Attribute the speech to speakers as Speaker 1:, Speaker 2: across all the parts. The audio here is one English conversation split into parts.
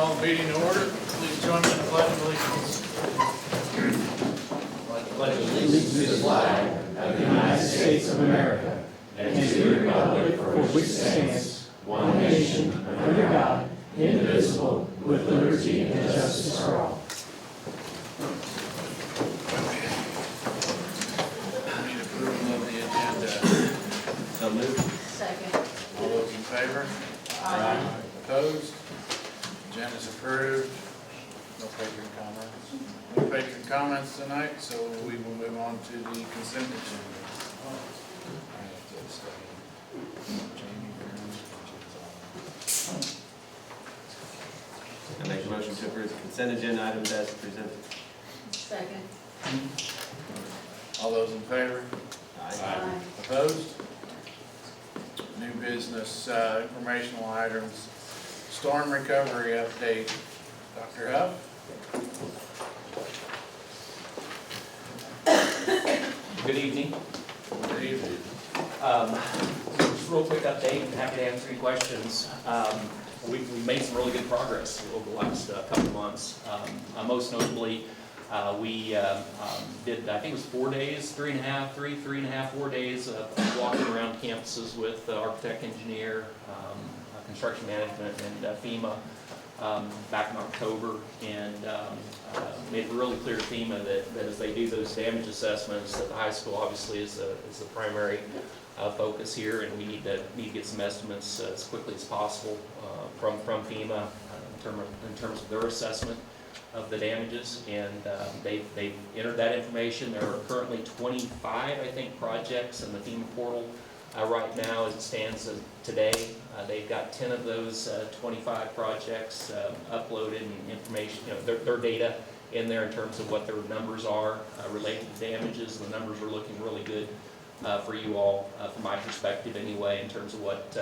Speaker 1: call the meeting to order. Please join me in the pledge of allegiance.
Speaker 2: Pledge allegiance to the flag of the United States of America and to the republic for which it stands, one nation, under God, indivisible, with liberty and justice for all.
Speaker 1: Need approval of the agenda.
Speaker 2: So moved.
Speaker 3: Second.
Speaker 1: All those in favor?
Speaker 3: Aye.
Speaker 1: Opposed? Agenda's approved. No patron comments. No patron comments tonight, so we will move on to the consent agenda. I have to abstain. Jamie,
Speaker 4: I make a motion to approve the consent agenda items as presented.
Speaker 3: Second.
Speaker 1: all those in favor?
Speaker 3: Aye.
Speaker 1: Opposed? New business, informational items. Storm recovery update. Dr. Huff?
Speaker 5: Good evening.
Speaker 1: Good evening.
Speaker 5: Just a real quick update, happy to answer any questions. We made some really good progress over the last couple of months. Most notably, we did, I think it was 4 days, 4 days of walking around campuses with architect, engineer, construction management, and FEMA back in October, and made it really clear to FEMA that as they do those damage assessments, that the high school obviously is the primary focus here, and we need to get some estimates as quickly as possible from FEMA in terms of their assessment of the damages, and they've entered that information. There are currently 25, I think, projects in the FEMA portal right now as it stands today. They've got 10 of those 25 projects uploaded and information, their data in there in terms of what their numbers are related to damages. The numbers are looking really good for you all, from my perspective anyway, in terms of what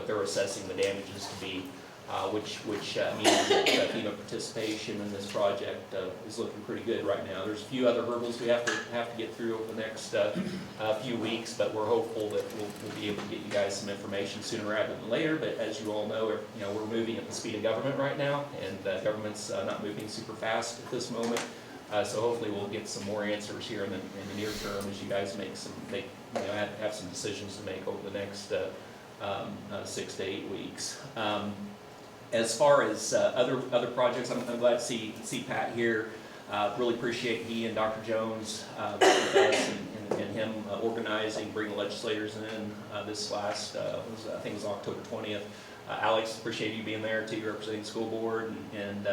Speaker 5: they're assessing the damages to be, which means that FEMA participation in this project is looking pretty good right now. There's a few other hurdles we have to get through over the next few weeks, but we're hopeful that we'll be able to get you guys some information sooner rather than later. But as you all know, we're moving at the speed of government right now, and government's not moving super fast at this moment. So hopefully we'll get some more answers here in the near term as you guys have some decisions to make over the next 6 to 8 weeks. As far as other projects, I'm glad to see Pat here. Really appreciate he and Dr. Jones with us and him organizing, bringing legislators in this last, I think it was October 20th. Alex, appreciate you being there too, representing the school board, and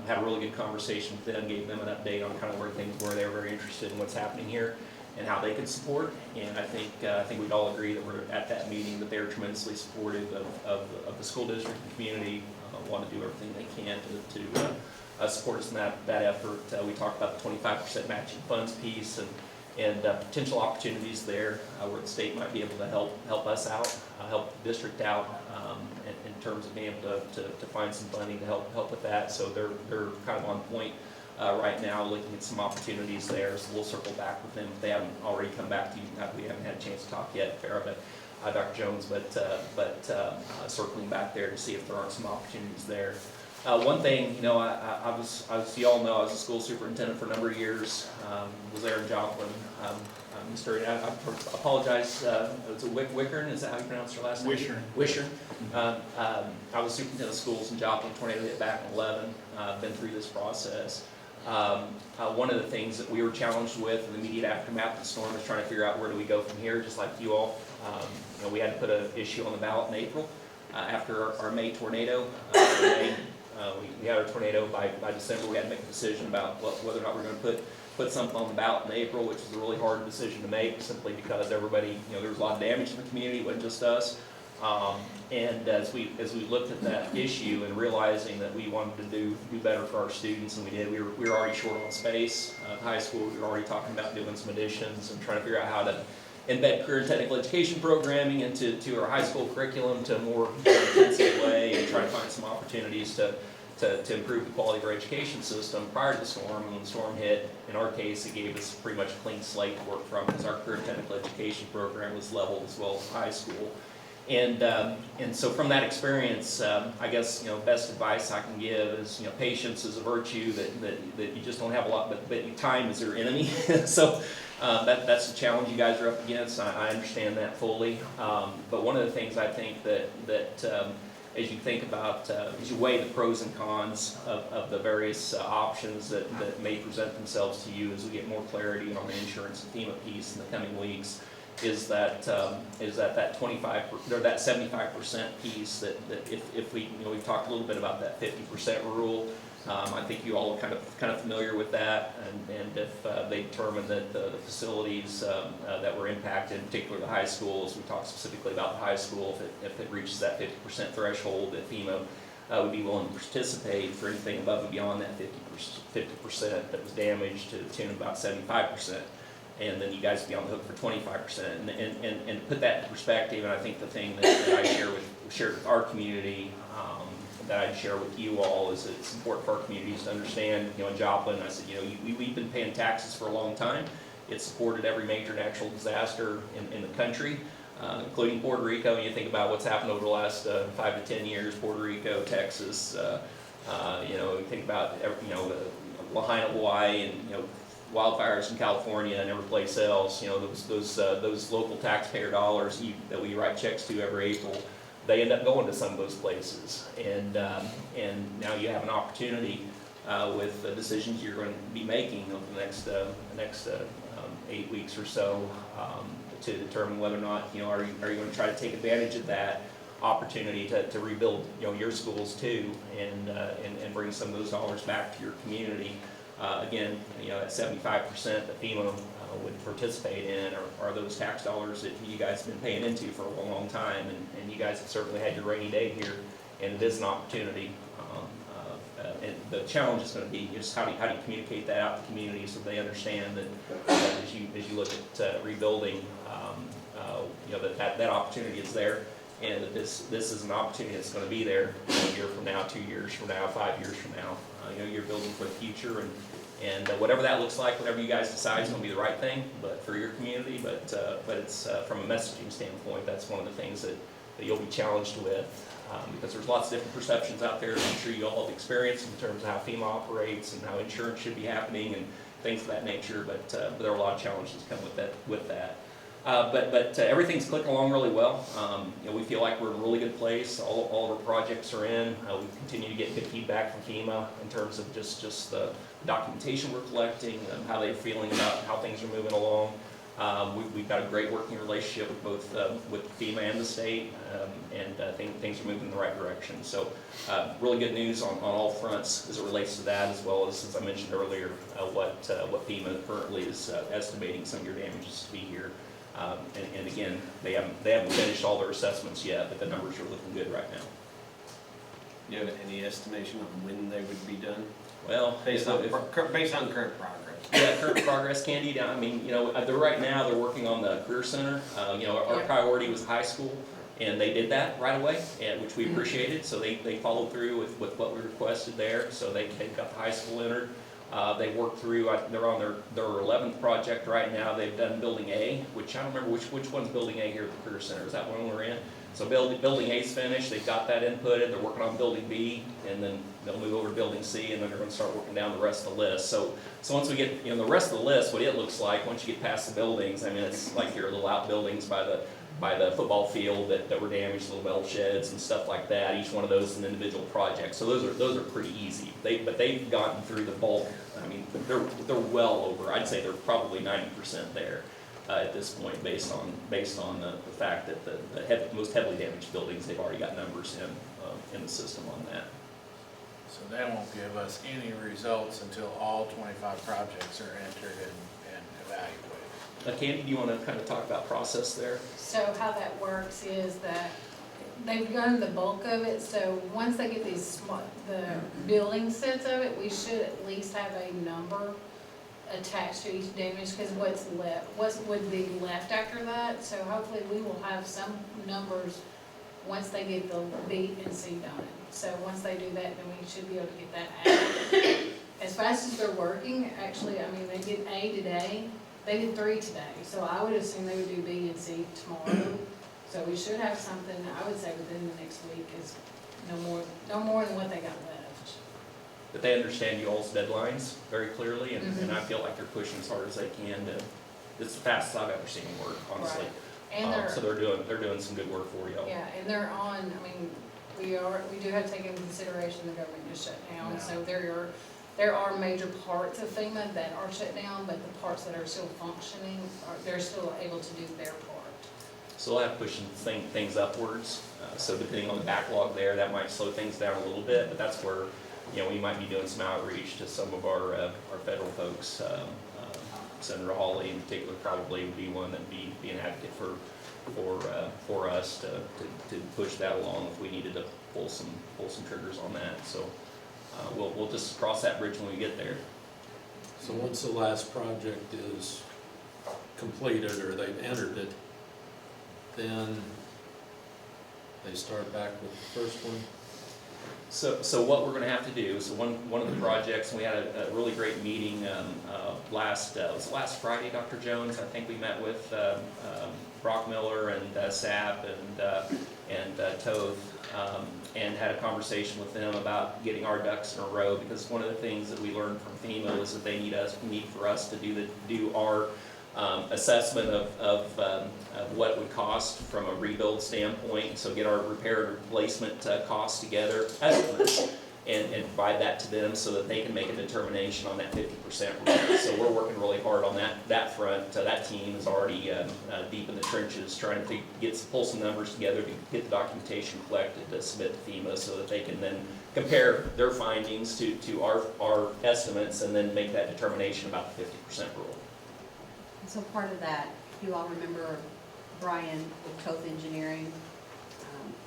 Speaker 5: had a really good conversation with them, gave them an update on kind of where things were. They were very interested in what's happening here and how they could support, and I think we'd all agree that we're at that meeting, that they're tremendously supportive of the school district and community, want to do everything they can to support us in that effort. We talked about the 25% matching funds piece and potential opportunities there where the state might be able to help us out, help the district out in terms of being able to find some funding to help with that. So they're kind of on point right now, looking at some opportunities there. So we'll circle back with them if they haven't already come back to you. We haven't had a chance to talk yet, Farrah, but Dr. Jones, but circling back there to see if there aren't some opportunities there. One thing, you all know, I was a school superintendent for a number of years. Was there in Joplin. I apologize. It's Wickern. Is that how you pronounce your last name? Wishern. I was superintendent of schools in Joplin. Tornado hit back in 2011. Been through this process. One of the things that we were challenged with in the immediate aftermath of the storm is trying to figure out where do we go from here, just like you all. We had to put an issue on the ballot in April after our May tornado. We had our tornado by December. We had to make a decision about whether or not we're going to put something on the ballot in April, which was a really hard decision to make, simply because everybody, there was a lot of damage in the community. It wasn't just us. And as we looked at that issue and realizing that we wanted to do better for our students, and we did, we were already short on space. High school, we were already talking about doing some additions and trying to figure out how to embed career and technical education programming into our high school curriculum to a more intensive way, and try to find some opportunities to improve the quality of our education system prior to the storm. And when the storm hit, in our case, it gave us pretty much a clean slate to work from, because our career and technical education program was leveled as well as high school. And so from that experience, I guess, best advice I can give is, patience is a virtue that you just don't have a lot, but time is your enemy. So that's the challenge you guys are up against. I understand that fully. But one of the things I think that as you think about, as you weigh the pros and cons of the various options that may present themselves to you as we get more clarity on the insurance and FEMA piece in the coming weeks, is that 25 or that 75% piece that if we we've talked a little bit about that 50% rule. I think you all are kind of familiar with that, and if they determine that the facilities that were impacted, particularly the high schools, we talked specifically about the high school, if it reaches that 50% threshold, that FEMA would be willing to participate for anything above and beyond that 50% that was damaged to the tune of about 75%. And then you guys would be on the hook for 25%. And to put that in perspective, and I think the thing that I shared with our community, that I'd share with you all, is that it's important for our communities to understand, in Joplin, I said, we've been paying taxes for a long time. It's supported every major natural disaster in the country, including Puerto Rico. And you think about what's happened over the last 5 to 10 years, Puerto Rico, Texas, you think about, Lahaina, Hawaii, and, wildfires in California and every place else, those local taxpayer dollars that we write checks to every April, they end up going to some of those places. And now you have an opportunity with the decisions you're going to be making over the next 8 weeks or so to determine whether or not, are you going to try to take advantage of that opportunity to rebuild, your schools too, and bring some of those dollars back to your community. Again, that 75% that FEMA would participate in are those tax dollars that you guys have been paying into for a long, long time, and you guys have certainly had your rainy day here, and it is an opportunity. And the challenge is going to be just how do you communicate that out to the community so they understand that as you look at rebuilding, that opportunity is there, and that this is an opportunity that's going to be there a year from now, 2 years from now, 5 years from now. You're building for the future, and whatever that looks like, whatever you guys decide is going to be the right thing, but for your community. But it's from a messaging standpoint, that's one of the things that you'll be challenged with, because there's lots of different perceptions out there. I'm sure you all have experienced in terms of how FEMA operates and how insurance should be happening and things of that nature. But there are a lot of challenges that come with that. But everything's clicking along really well. We feel like we're in a really good place. All of our projects are in. We continue to get good feedback from FEMA in terms of just the documentation we're collecting, how they're feeling about how things are moving along. We've got a great working relationship with both with FEMA and the state, and things are moving in the right direction. So really good news on all fronts as it relates to that, as well as I mentioned earlier, what FEMA currently is estimating some of your damages to be here. And again, they haven't finished all their assessments yet, but the numbers are looking good right now.
Speaker 4: Do you have any estimation on when they would be done?
Speaker 5: Well,
Speaker 4: Based on current progress.
Speaker 5: Yeah, current progress, Candy. I mean, right now they're working on the career center. Our priority was high school, and they did that right away, which we appreciated. So they followed through with what we requested there. So they got the high school entered. They worked through, they're on their 11th project right now. They've done Building A, which I don't remember which one's Building A here at the Career Center. Is that one we're in? So Building A's finished. They've got that inputted. They're working on Building B, and then they'll move over to Building C, and then they're going to start working down the rest of the list. So once we get, the rest of the list, what it looks like, once you get past the buildings, I mean, it's like your little outbuildings by the football field that were damaged, little metal sheds and stuff like that. Each one of those is an individual project. So those are pretty easy. But they've gotten through the bulk. I mean, they're well over. I'd say they're probably 90% there at this point, based on the fact that the most heavily damaged buildings, they've already got numbers in the system on that.
Speaker 1: So they won't give us any results until all 25 projects are entered and evaluated.
Speaker 5: Candy, do you want to kind of talk about process there?
Speaker 3: So how that works is that they've done the bulk of it, so once they get the building sets of it, we should at least have a number attached to each damage, because what would be left after that. So hopefully we will have some numbers once they get the B and C done. So once they do that, then we should be able to get that out. As fast as they're working, actually, I mean, they did A today, they did 3 today, so I would assume they would do B and C tomorrow. So we should have something, I would say within the next week is no more than what they got left.
Speaker 5: But they understand you all's deadlines very clearly, and I feel like they're pushing as hard as they can to, it's the fastest I've ever seen them work, honestly.
Speaker 3: Right. And
Speaker 5: So they're doing some good work for y'all.
Speaker 3: yeah, and they're on, I mean, we do have to take into consideration the government is shut down,
Speaker 1: Yeah.
Speaker 3: so there are major parts of FEMA that are shut down, but the parts that are still functioning, they're still able to do their part.
Speaker 5: So we'll have pushing things upwards. So depending on the backlog there, that might slow things down a little bit, but that's where, you know, we might be doing some outreach to some of our federal folks. Senator Hawley in particular probably would be one that'd be an advocate for us to push that along if we needed to pull some triggers on that. So we'll just cross that bridge when we get there.
Speaker 2: So once the last project is completed or they've entered it, then they start back with the first one?
Speaker 5: So what we're gonna have to do, so one of the projects, and we had a really great meeting, was it last Friday, Dr. Jones? I think we met with, Brock Miller and, SAP and Toth, and had a conversation with them about getting our ducks in a row, because one of the things that we learned from FEMA was that they need for us to do our assessment of what it would cost from a rebuild standpoint, so get our repair and replacement costs together, estimates, and provide that to them so that they can make a determination on that 50% rule. So we're working really hard on that front. That team is already deep in the trenches trying to pull some numbers together to get the documentation collected to submit to FEMA so that they can then compare their findings to our estimates and then make that determination about the 50% rule.
Speaker 6: So part of that, you all remember Brian with Toth Engineering,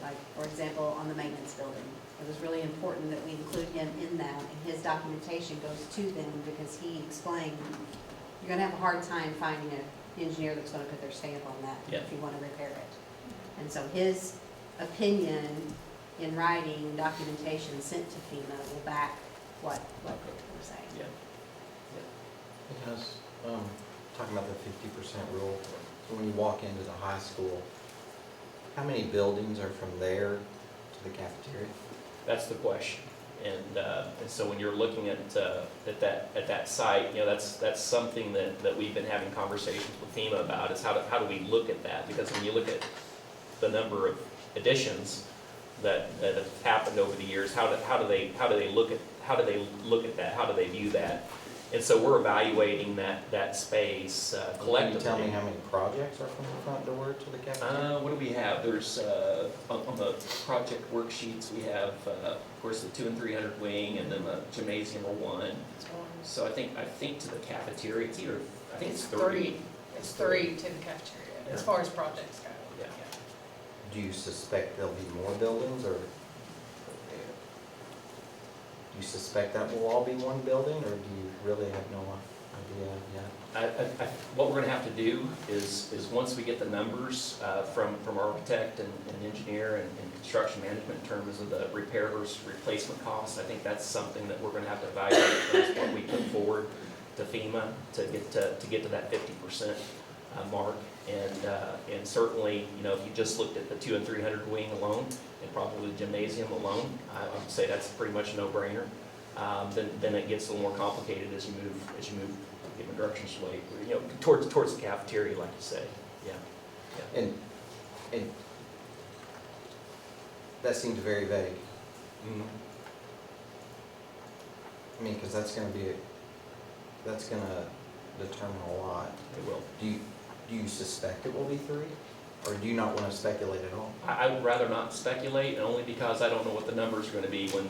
Speaker 6: like, for example, on the maintenance building. It was really important that we include him in that, and his documentation goes to them because he explained, you're gonna have a hard time finding an engineer that's gonna put their stamp on that
Speaker 5: Yeah.
Speaker 6: if you wanna repair it. And so his opinion in writing, documentation sent to FEMA will back what we're saying.
Speaker 5: Yeah.
Speaker 7: Because, talking about the 50% rule, so when you walk into the high school, how many buildings are from there to the cafeteria?
Speaker 5: That's the question. And so when you're looking at that site, you know, that's something that we've been having conversations with FEMA about, is how do we look at that? Because when you look at the number of additions that have happened over the years, how do they look at that? How do they view that? And so we're evaluating that space collectively.
Speaker 7: Can you tell me how many projects are from the front door to the cafeteria?
Speaker 5: What do we have? There's, on the project worksheets, we have, of course, the 200 and 300 wing, and then the gymnasium are one. So I think to the cafeteria, I think it's three.
Speaker 3: It's three to the cafeteria, as far as projects go.
Speaker 5: Yeah.
Speaker 7: Do you suspect there'll be more buildings, or do you suspect that will all be one building, or do you really have no idea yet?
Speaker 5: What we're gonna have to do is once we get the numbers from architect and engineer and construction management in terms of the repair versus replacement costs, I think that's something that we're gonna have to evaluate first, what we put forward to FEMA to get to that 50% mark. And certainly, you know, if you just looked at the 200 and 300 wing alone, and probably the gymnasium alone, I would say that's pretty much a no-brainer. Then it gets a little more complicated as you move different directions away, you know, towards the cafeteria, like you say. Yeah.
Speaker 7: And that seems very vague.
Speaker 5: Mhm.
Speaker 7: I mean, because that's gonna determine a lot.
Speaker 5: It will.
Speaker 7: Do you suspect it will be three, or do you not want to speculate at all?
Speaker 5: I would rather not speculate, only because I don't know what the numbers are gonna be when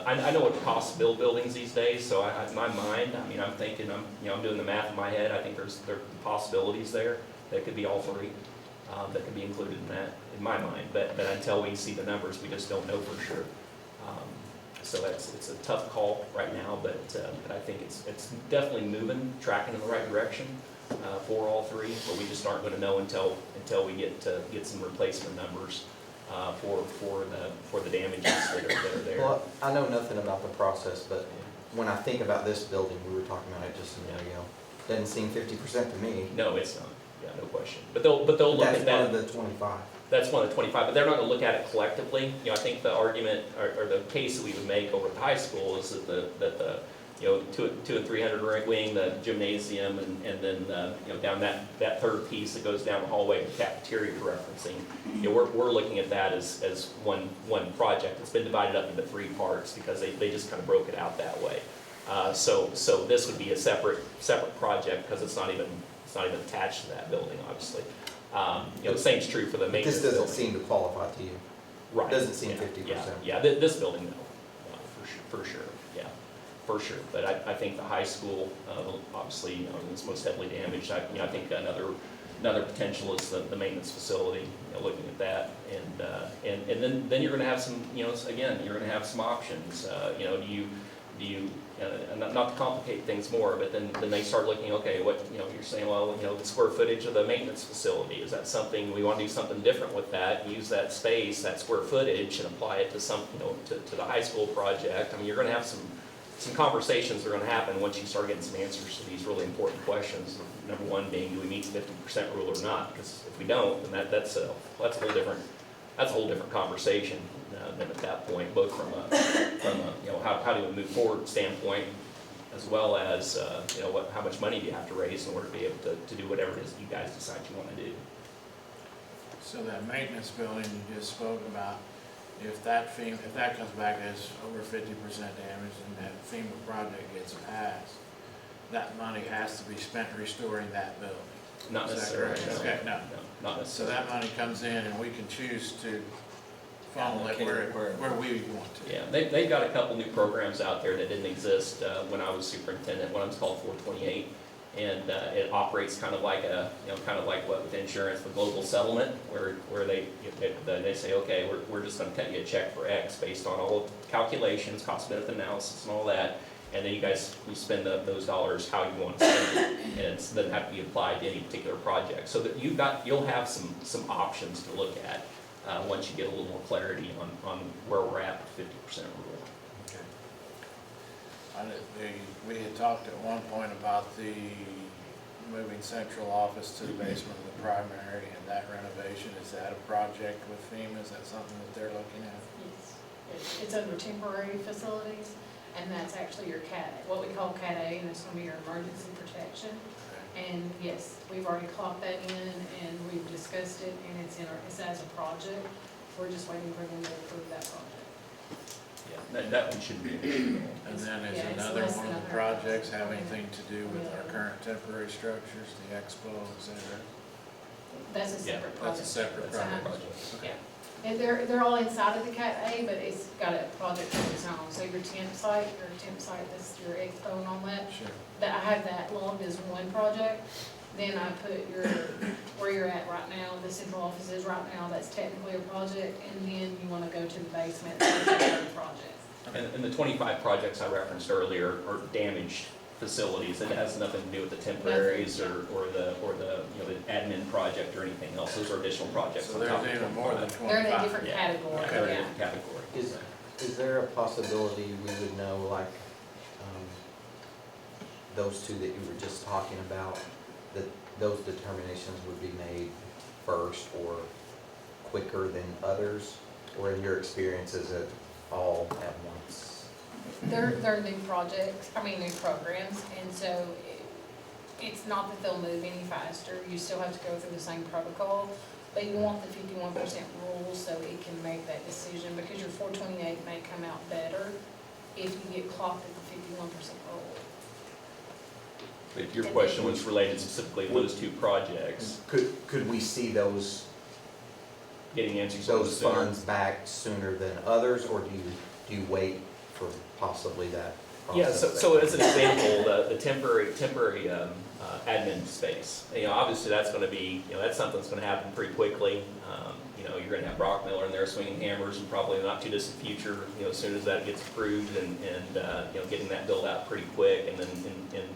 Speaker 5: I know what it costs to build buildings these days, so in my mind, I mean, I'm thinking, I'm doing the math in my head, I think there are possibilities there that could be all three, that could be included in that, in my mind, but until we see the numbers, we just don't know for sure. So it's a tough call right now, but I think it's definitely moving, tracking in the right direction. For all three, but we just aren't going to know until we get some replacement numbers for the damages that are there.
Speaker 7: Well, I know nothing about the process, but when I think about this building, we were talking about it just a minute ago, doesn't seem 50% to me.
Speaker 5: No, it's not. yeah, no question. But they'll look
Speaker 7: That's
Speaker 5: at
Speaker 7: one
Speaker 5: that.
Speaker 7: of the 25.
Speaker 5: That's one of the 25, but they're not gonna look at it collectively. You know, I think the argument, or the case that we would make over at the high school is that the, you know, 2 and 300 right wing, the gymnasium, and then, you know, down that third piece that goes down the hallway, the cafeteria you're referencing. You know, we're looking at that as one project. It's been divided up into 3 parts because they just kind of broke it out that way. So this would be a separate project because it's not even attached to that building, obviously. You know, the same's true for the
Speaker 7: But
Speaker 5: maintenance
Speaker 7: this doesn't
Speaker 5: building.
Speaker 7: seem to qualify to you.
Speaker 5: Right.
Speaker 7: doesn't seem
Speaker 5: Yeah,
Speaker 7: 50%.
Speaker 5: Yeah, this building, no, for sure, yeah, for sure. But I think the high school, obviously, you know, is most heavily damaged. You know, I think another potential is the maintenance facility, you know, looking at that. And then you're gonna have some, you know, again, you're gonna have some options. You know, do you, and not to complicate things more, but then they start looking, okay, what, you know, you're saying, well, you know, the square footage of the maintenance facility, is that something, we want to do something different with that, use that space, that square footage, and apply it to some, you know, to the high school project? I mean, you're gonna have some conversations that are gonna happen once you start getting some answers to these really important questions. Number one being, do we meet the 50% rule or not? Because if we don't, then that's a whole different conversation than at that point, both from a you know, how do we move forward standpoint, as well as you know, how much money do you have to raise in order to be able to do whatever it is you guys decide you want to do.
Speaker 1: So that maintenance building you just spoke about, if that comes back as over 50% damage and that FEMA project gets passed, that money has to be spent restoring that building.
Speaker 5: Not
Speaker 1: Is that
Speaker 5: necessarily.
Speaker 1: correct?
Speaker 5: No,
Speaker 1: Okay, no.
Speaker 5: not
Speaker 1: So
Speaker 5: necessarily.
Speaker 1: that money comes in and we can choose to funnel it where we want to.
Speaker 5: Yeah, they've got a couple new programs out there that didn't exist when I was superintendent. One of them's called 428, and it operates kind of like what with insurance, the global settlement, where they say, okay, we're just going to cut you a check for X based on all the calculations, cost benefit analysis, and all that, and then you spend those dollars how you want to spend it, and it doesn't have to be applied to any particular project. So that you'll have some options to look at. Once you get a little more clarity on where we're at with 50% rule.
Speaker 1: Okay. We had talked at one point about the moving central office to the basement of the primary and that renovation. Is that a project with FEMA? Is that something that they're looking at?
Speaker 3: Yes. It's under temporary facilities, and that's actually your what we call Cat A, and it's gonna be your emergency protection. And yes, we've already clocked that in and we've discussed it, and it's as a project. We're just waiting for them to approve that project.
Speaker 5: Yeah, that one should be.
Speaker 1: And then is
Speaker 3: Yeah, it's
Speaker 1: another
Speaker 3: less
Speaker 1: one
Speaker 3: than
Speaker 1: of the
Speaker 3: 100,000.
Speaker 1: projects have anything to do with our
Speaker 3: Yeah.
Speaker 1: current temporary structures, the expo, et cetera?
Speaker 3: That's a separate project.
Speaker 1: That's a separate
Speaker 5: That's a
Speaker 1: project.
Speaker 5: project.
Speaker 1: Okay.
Speaker 3: And they're all inside of the Cat A, but it's got a project of its own. So your temp site, that's your expo and all that.
Speaker 1: Sure.
Speaker 3: That I have that logged as one project. Then I put where you're at right now, the central office is right now, that's technically a project. And then you wanna go to the basement, that's a third project.
Speaker 5: And the 25 projects I referenced earlier are damaged facilities. It has nothing to do with the temporaries or the you know, the admin project or anything else. Those are additional projects.
Speaker 1: So
Speaker 5: on
Speaker 1: there's
Speaker 5: top of
Speaker 1: even more than
Speaker 5: 25.
Speaker 1: 25.
Speaker 3: They're in a different
Speaker 5: Yeah.
Speaker 3: category,
Speaker 5: Yeah, they're in a
Speaker 3: yeah.
Speaker 5: different category.
Speaker 7: Is there a possibility we would know, like, those two that you were just talking about, that those determinations would be made first or quicker than others? Or in your experience, is it all at once?
Speaker 3: They're new projects, new programs, and so it's not that they'll move any faster. You still have to go through the same protocol, but you want the 51% rule so it can make that decision, because your 428 may come out better if you get clocked at the 51% rule.
Speaker 5: But your question was related specifically to those two projects,
Speaker 7: Could we see those
Speaker 5: getting answers.
Speaker 7: those
Speaker 5: sooner.
Speaker 7: funds back sooner than others, or do you wait for possibly that
Speaker 5: Yeah,
Speaker 7: process?
Speaker 5: so as an example, the temporary admin space, you know, obviously that's gonna be, you know, that's something that's gonna happen pretty quickly. You know, you're gonna have Brock Miller in there swinging hammers and probably in the not too distant future, you know, as soon as that gets approved and you know, getting that built out pretty quick, and then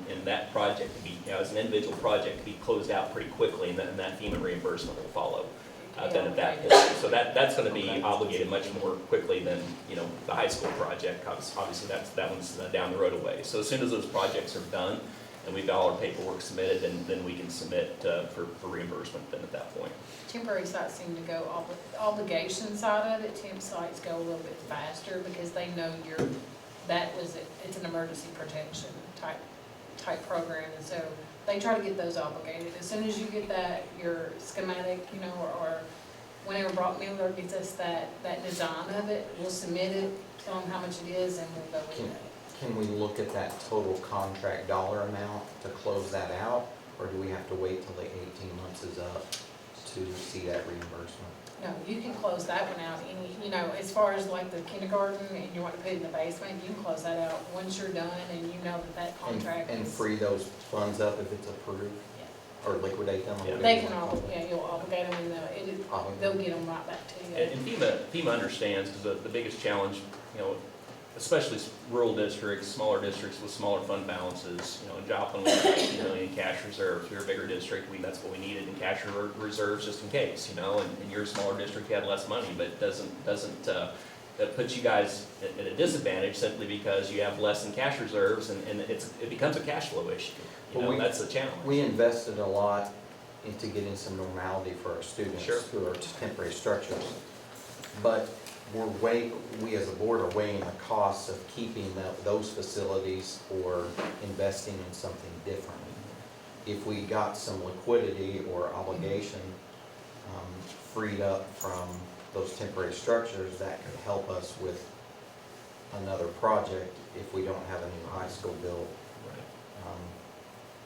Speaker 5: and that project to be, you know, as an individual project, to be closed out pretty quickly, and that FEMA reimbursement will follow. Then at that point, so that's gonna be obligated much more quickly than, you know, the high school project, obviously that one's down the road away. So as soon as those projects are done, and we've got all our paperwork submitted, then we can submit for reimbursement then at that point.
Speaker 3: Temporary sites seem to go, obligation side of it, temp sites go a little bit faster because they know it's an emergency protection type program, and so they try to get those obligated. As soon as you get that, your schematic, or whenever Brock Miller gets us that design of it, we'll submit it, tell them how much it is, and we'll go with it.
Speaker 7: Can we look at that total contract dollar amount to close that out? Or do we have to wait till the 18 months is up to see that reimbursement?
Speaker 3: No, you can close that one out, as far as like the kindergarten, and you want to put it in the basement, you can close that out once you're done, and you know that contract
Speaker 7: And
Speaker 3: is.
Speaker 7: free those funds up if it's approved? Or liquidate them?
Speaker 5: Yeah.
Speaker 3: They can you'll obligate them, and they'll get them right back to you.
Speaker 5: And FEMA understands, because the biggest challenge, especially rural districts, smaller districts with smaller fund balances, in Joplin, we have 19 million in cash reserves. We're a bigger district, that's what we needed in cash reserves just in case, and your smaller district, you had less money, but it doesn't, that puts you guys at a disadvantage simply because you have less in cash reserves, and it becomes a cash flow issue. That's the challenge.
Speaker 7: We invested a lot into getting some normality for our students
Speaker 5: Sure.
Speaker 7: through our temporary structures. But we as a board are weighing the costs of keeping those facilities or investing in something different. If we got some liquidity or obligation freed up from those temporary structures, that could help us with another project if we don't have a new high school built.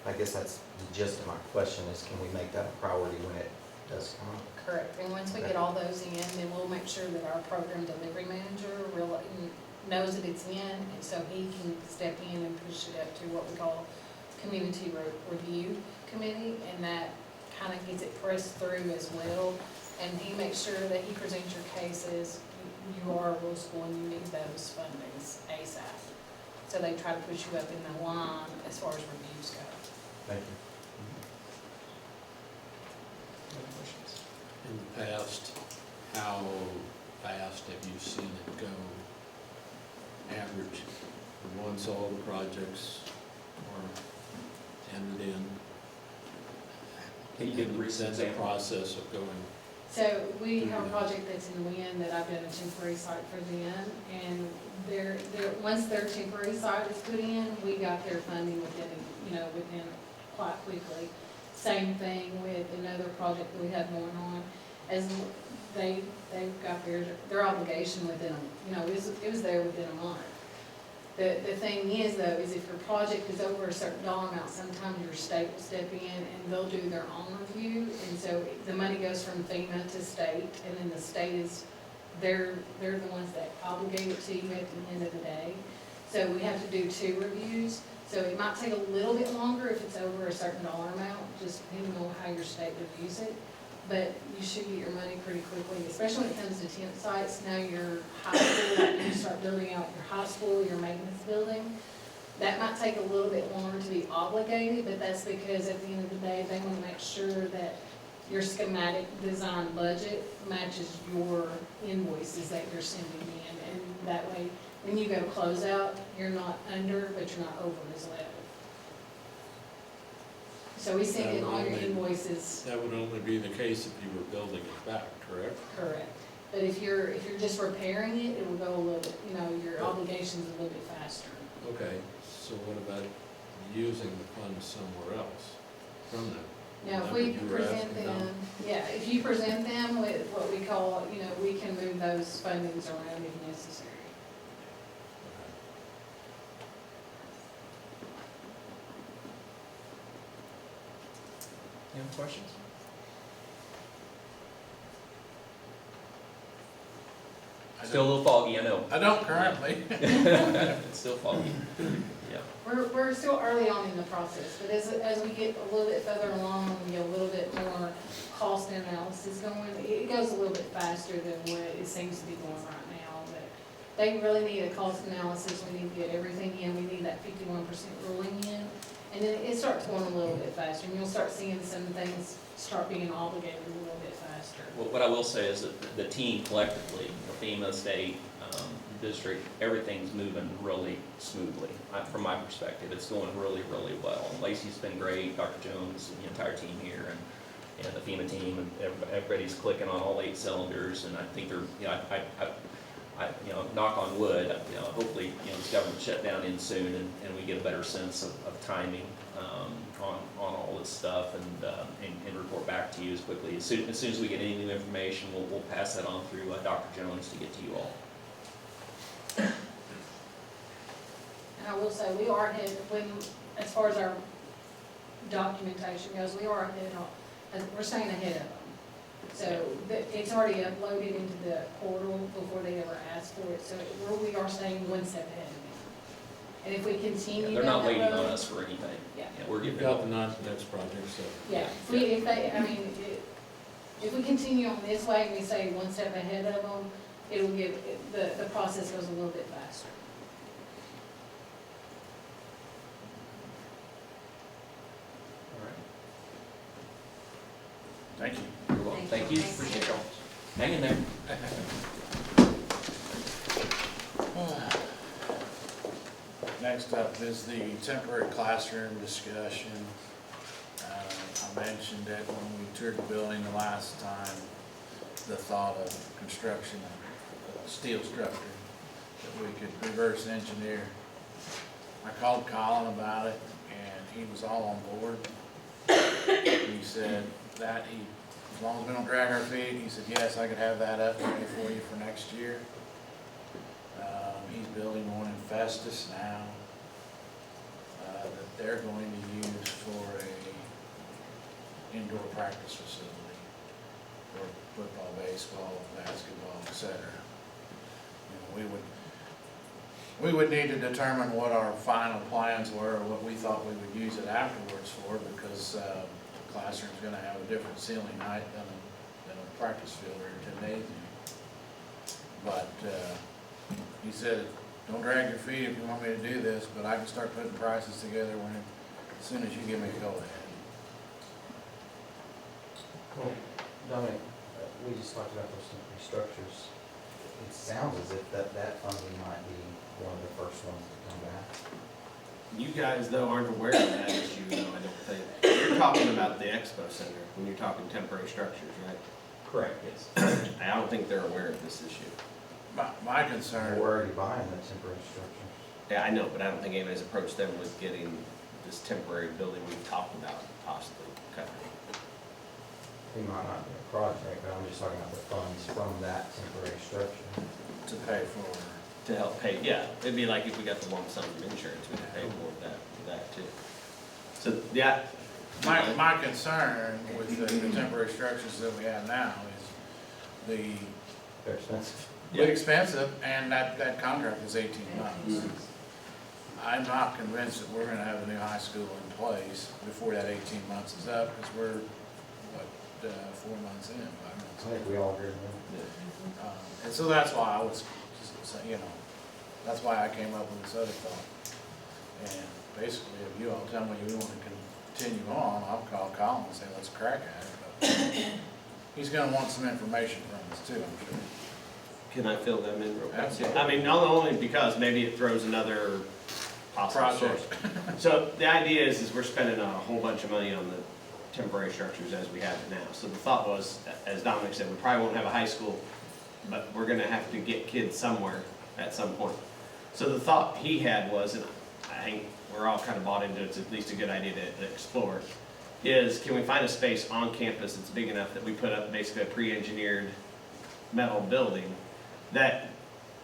Speaker 7: I guess that's the gist of my question is, can we make that a priority when it does come up?
Speaker 3: Correct, and once we get all those in, then we'll make sure that our program delivery manager really knows that it's in, and so he can step in and push it up to what we call community review committee, and that kind of gets it pressed through as well. And he makes sure that he presents your cases, you are a rural school and you need those fundings ASAP. So they try to push you up in the line as far as reviews go.
Speaker 7: Thank you.
Speaker 5: Any questions?
Speaker 2: In the past, how fast have you seen it go? Average, once all the projects are ended in?
Speaker 5: Can you give a recent
Speaker 2: That's the
Speaker 5: example?
Speaker 2: process of going.
Speaker 3: So we have a project that's in the wind that I've done a temporary site for them, and once their temporary site is put in, we got their funding within quite quickly. Same thing with another project that we have going on, as they've got their obligation within, it was there within a month. The thing is though, is if your project is over a certain dollar amount, sometimes your state will step in and they'll do their own review. And so the money goes from FEMA to state, and then the state they're the ones that obligate it to you at the end of the day. So we have to do 2 reviews. So it might take a little bit longer if it's over a certain dollar amount, just depending on how your state reviews it. But you should get your money pretty quickly, especially when it comes to temp sites. Now your high school, you start building out your high school, your maintenance building. That might take a little bit longer to be obligated, but that's because at the end of the day, they want to make sure that your schematic design budget matches your invoices that you're sending in. And that way, when you go close out, you're not under, but you're not over as well. So we send in all your invoices.
Speaker 2: That would only be the case if you were building it back, correct?
Speaker 3: Correct. But if you're just repairing it, it will go a little bit, your obligation's a little bit faster.
Speaker 2: Okay, so what about using the funds somewhere else from them?
Speaker 3: Now, if
Speaker 2: Is that
Speaker 3: we
Speaker 2: what you were
Speaker 3: present
Speaker 2: asking about?
Speaker 3: them, if you present them with what we call, we can move those fundings around if necessary.
Speaker 5: Any other questions? Still a little foggy, I know.
Speaker 1: I don't currently.
Speaker 5: It's still foggy. Yeah.
Speaker 3: We're still early on in the process, but as we get a little bit further along, we get a little bit more cost analysis going, it goes a little bit faster than what it seems to be going right now. But they really need a cost analysis, we need to get everything in, we need that 51% ruling in. And then it starts going a little bit faster, and you'll start seeing some things start being obligated a little bit faster.
Speaker 5: Well, what I will say is that the team collectively, FEMA, state, district, everything's moving really smoothly. From my perspective, it's going really, really well. Lacey's been great, Dr. Jones, the entire team here, and the FEMA team, and everybody's clicking on all 8 cylinders, and I think they're, knock on wood, hopefully, this government shutdown ends soon, and we get a better sense of timing on all this stuff, and report back to you as quickly. As soon as we get any new information, we'll pass that on through Dr. Jones to get to you all.
Speaker 3: And I will say, we are ahead, as far as our documentation goes, we are ahead we're staying ahead of them. So it's already uploaded into the portal before they ever ask for it, so we are staying one step ahead of them. And if we continue
Speaker 5: They're not
Speaker 3: down that
Speaker 5: waiting on
Speaker 3: road-
Speaker 5: us for anything.
Speaker 3: Yeah.
Speaker 5: We're
Speaker 1: We've
Speaker 5: getting.
Speaker 1: got the next project, so.
Speaker 3: Yeah, if we continue on this way and we say one step ahead of them, it'll give, the process goes a little bit faster.
Speaker 5: All right.
Speaker 1: Thank you.
Speaker 5: You're welcome. Thank you.
Speaker 6: Thanks.
Speaker 5: Appreciate y'all. Hang in there.
Speaker 1: Next up is the temporary classroom discussion. I mentioned it when we toured the building the last time, the thought of construction of a steel structure that we could reverse engineer. I called Colin about it, and he was all on board. He said that as long as we don't drag our feet, he said, yes, I could have that up ready for you for next year. He's building one in Festus now that they're going to use for a indoor practice facility for football, baseball, basketball, etc. We would need to determine what our final plans were, or what we thought we would use it afterwards for, because the classroom's going to have a different ceiling height than a practice field or a gymnasium. But he said, don't drag your feet if you want me to do this, but I can start putting prices together as soon as you give me a go-ahead.
Speaker 7: Well, Dominic, we just talked about those temporary structures. It sounds as if that funding might be one of the first ones to come back.
Speaker 4: You guys, though, aren't aware of that issue, though, I don't think. You're talking about the expo center, when you're talking temporary structures, right?
Speaker 5: Correct, yes.
Speaker 4: I don't think they're aware of this issue.
Speaker 1: My concern.
Speaker 7: We're already buying that temporary structure.
Speaker 4: Yeah, I know, but I don't think anybody's approached them with getting this temporary building we've talked about possibly covered.
Speaker 7: It might not be a project, but I'm just talking about the funds from that temporary structure.
Speaker 1: To pay for.
Speaker 4: To help pay, yeah, it'd be like if we got the lump sum of insurance, we could pay for that too. So, yeah.
Speaker 1: My concern with the temporary structures that we have now is
Speaker 7: They're expensive.
Speaker 1: the expensive, and that contract is 18 months. I'm not convinced that we're gonna have a new high school in place before that 18 months is up, because we're, 4 months in, 5 months
Speaker 7: I
Speaker 1: in.
Speaker 7: think we all agree with that.
Speaker 1: And so that's why I was, that's why I came up with this other thought. And basically, if you all tell me you want to continue on, I'll call Colin and say, let's crack at it. But he's gonna want some information from us too, I'm sure.
Speaker 4: Can I fill them in real quick?
Speaker 1: Absolutely.
Speaker 4: I mean, only because maybe it throws another possible source.
Speaker 1: Project.
Speaker 4: So the idea is we're spending a whole bunch of money on the temporary structures as we have it now. So the thought was, as Dominic said, we probably won't have a high school, but we're gonna have to get kids somewhere at some point. So the thought he had was, and I think we're all kind of bought into it, it's at least a good idea to explore, is can we find a space on campus that's big enough that we put up basically a pre-engineered metal building that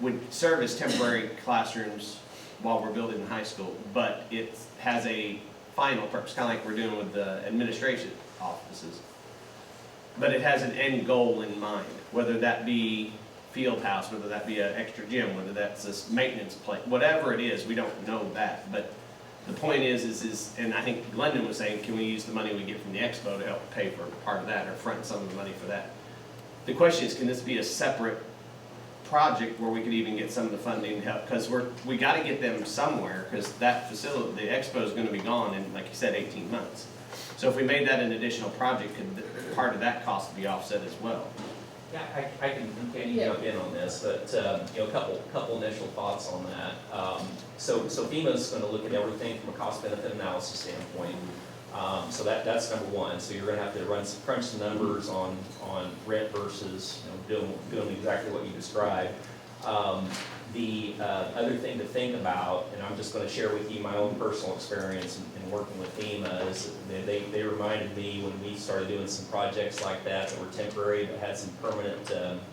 Speaker 4: would serve as temporary classrooms while we're building the high school, but it has a final purpose, kind of like we're doing with the administration offices. But it has an end goal in mind, whether that be field house, whether that be an extra gym, whether that's this maintenance place, whatever it is, we don't know that. But the point is, and I think Glendon was saying, can we use the money we get from the expo to help pay for part of that or front some of the money for that? The question is, can this be a separate project where we could even get some of the funding help, because we gotta get them somewhere, because that facility, the expo is gonna be gone in, like you said, 18 months. So if we made that an additional project, could part of that cost be offset as well?
Speaker 5: Yeah, I can jump in on this, but, you know, a couple initial thoughts on that. So FEMA's gonna look at everything from a cost benefit analysis standpoint. So that's number one. So you're gonna have to crunch some numbers on rent versus, you know, doing exactly what you described. The other thing to think about, and I'm just gonna share with you my own personal experience in working with FEMA, is they reminded me when we started doing some projects like that were temporary, but had some permanent,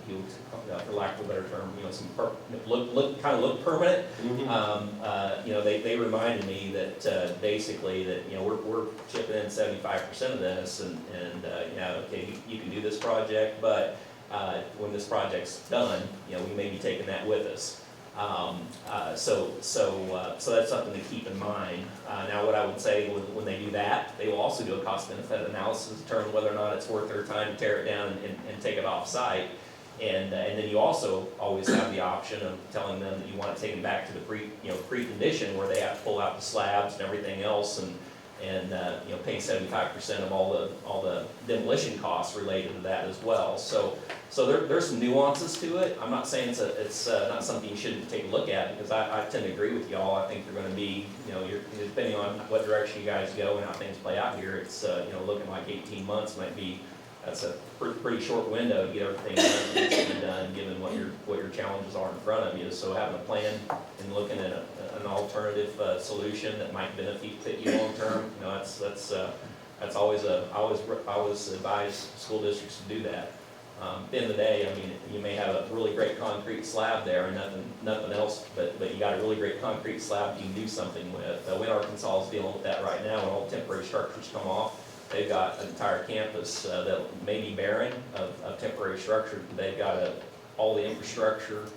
Speaker 5: you know, for lack of a better term, you know, some look permanent. You know, they reminded me that basically that, you know, we're chipping in 75% of this, and yeah, okay, you can do this project, but when this project's done, you know, we may be taking that with us. So that's something to keep in mind. Now, what I would say when they do that, they will also do a cost benefit analysis to determine whether or not it's worth their time to tear it down and take it off site. And then you also always have the option of telling them that you want to take them back to the pre-condition where they have to pull out the slabs and everything else, and you know, paying 75% of all the demolition costs related to that as well. So there's some nuances to it. I'm not saying it's not something you shouldn't take a look at, because I tend to agree with y'all. I think they're going to be, you know, depending on what direction you guys go and how things play out here, it's you know, looking like 18 months might be. That's a pretty short window to get everything done that needs to be done, given what your challenges are in front of you. So having a plan and looking at an alternative solution that might benefit you long term, you know, that's always I always advise school districts to do that. At the end of the day, I mean, you may have a really great concrete slab there and nothing else, but you got a really great concrete slab you can do something with. Wynn Arkansas is dealing with that right now, when all the temporary structures come off. They've got an entire campus that may be barren of temporary structure. They've got all the infrastructure.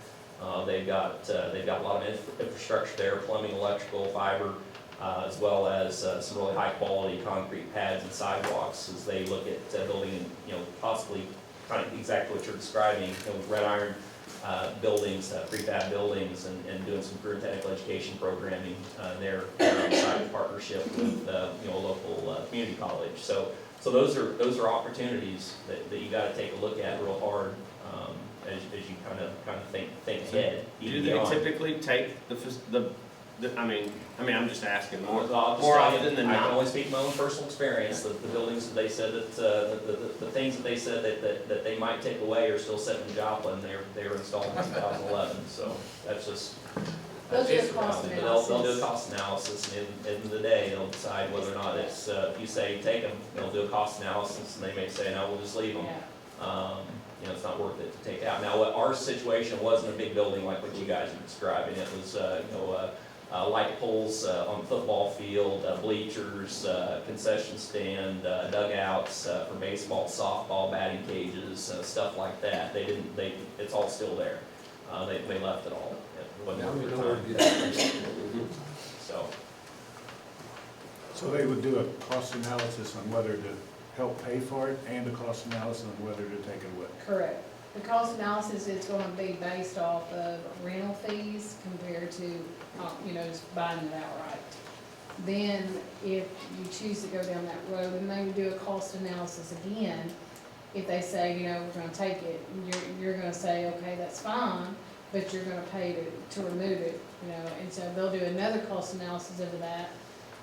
Speaker 5: They've got a lot of infrastructure there, plumbing, electrical, fiber, as well as some really high quality concrete pads and sidewalks as they look at building, you know, possibly kind of exactly what you're describing, you know, with red iron buildings, prefab buildings, and doing some career technical education programming there inside in partnership with you know, a local community college. So those are opportunities that you got to take a look at real hard as you kind of think ahead.
Speaker 4: Do they typically take I mean, I'm just asking more
Speaker 5: I'll just
Speaker 4: more
Speaker 5: tell you,
Speaker 4: often than
Speaker 5: I can
Speaker 4: not.
Speaker 5: only speak my own personal experience. The buildings that they said that the things that they said that they might take away are still sitting in Joplin. They were installed in 2011. So that's just.
Speaker 3: They'll do a
Speaker 5: just
Speaker 3: cost
Speaker 5: reality. But they'll do a
Speaker 3: analysis.
Speaker 5: cost analysis, and at the end of the day, they'll decide whether or not it's. If you say take them, they'll do a cost analysis, and they may say no, we'll just leave them.
Speaker 3: Yeah.
Speaker 5: You know, it's not worth it to take out. Now, what our situation wasn't a big building like what you guys are describing. It was, you know. Light poles on the football field, bleachers, concession stand, dugouts for baseball, softball, batting cages, stuff like that. It's all still there. They left it all. It wasn't worth their time.
Speaker 2: So they would do a cost analysis on whether to help pay for it and a cost analysis on whether to take it away.
Speaker 3: Correct. The cost analysis is going to be based off of rental fees compared to, you know, just buying it outright. Then, if you choose to go down that road, then they would do a cost analysis again. If they say, you know, we're going to take it, you're going to say, okay, that's fine, but you're going to pay to remove it, you know. And so they'll do another cost analysis of that.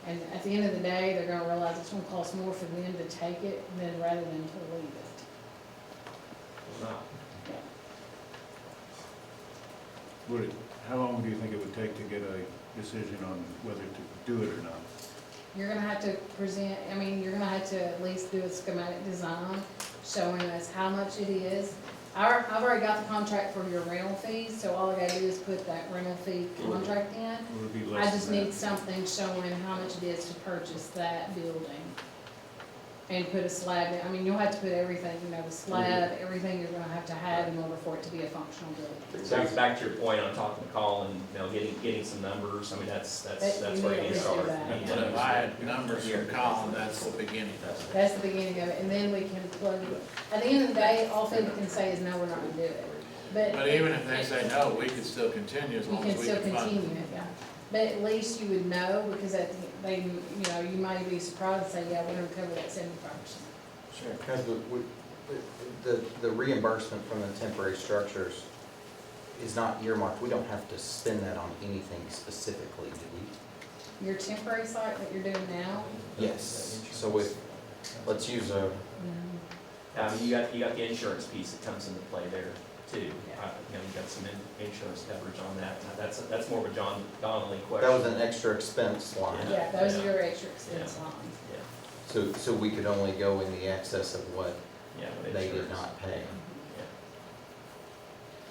Speaker 3: And at the end of the day, they're going to realize it's going to cost more for them to take it than rather than to leave it.
Speaker 2: How long do you think it would take to get a decision on whether to do it or not?
Speaker 3: You're gonna have to present, I mean, you're gonna have to at least do a schematic design showing us how much it is. I've already got the contract for your rental fees, so all I gotta do is put that rental fee contract in.
Speaker 2: Or would it be
Speaker 3: I
Speaker 2: less
Speaker 3: just
Speaker 2: than that?
Speaker 3: need something showing how much it is to purchase that building. And put a slab in, I mean, you'll have to put everything, you know, the slab, everything you're gonna have to have in order for it to be a functional building.
Speaker 5: So back to your point on talking to Colin, you know, getting some numbers. I mean, that's
Speaker 3: You
Speaker 5: where
Speaker 3: need
Speaker 5: you
Speaker 3: to do
Speaker 5: start.
Speaker 3: that.
Speaker 1: But if I had numbers from Colin, that's the beginning.
Speaker 3: That's the beginning of it, and then we can plug it. At the end of the day, all FEMA can say is, no, we're not gonna do it.
Speaker 1: But even if they say no, we could still continue as
Speaker 3: You
Speaker 1: long
Speaker 3: can
Speaker 1: as we
Speaker 3: still
Speaker 1: can fund.
Speaker 3: continue it, yeah. But at least you would know, because they, you know, you might be surprised and say, yeah, we're gonna cover that 75%.
Speaker 1: Sure.
Speaker 7: Because the reimbursement from the temporary structures is not earmarked. We don't have to spend that on anything specifically, do we?
Speaker 3: Your temporary site that you're doing now,
Speaker 7: Yes. So if, let's use a,
Speaker 5: I mean, you got the insurance piece that comes into play there too. You know, you got some insurance coverage on that. Now, that's more of a John Donnelly question.
Speaker 7: that was an extra expense line.
Speaker 3: yeah, those are
Speaker 5: Yeah.
Speaker 3: your extra expense lines.
Speaker 5: Yeah,
Speaker 7: So we could only go in the excess of what
Speaker 5: yeah. with
Speaker 7: they did
Speaker 5: insurance.
Speaker 7: not pay.
Speaker 5: Yeah.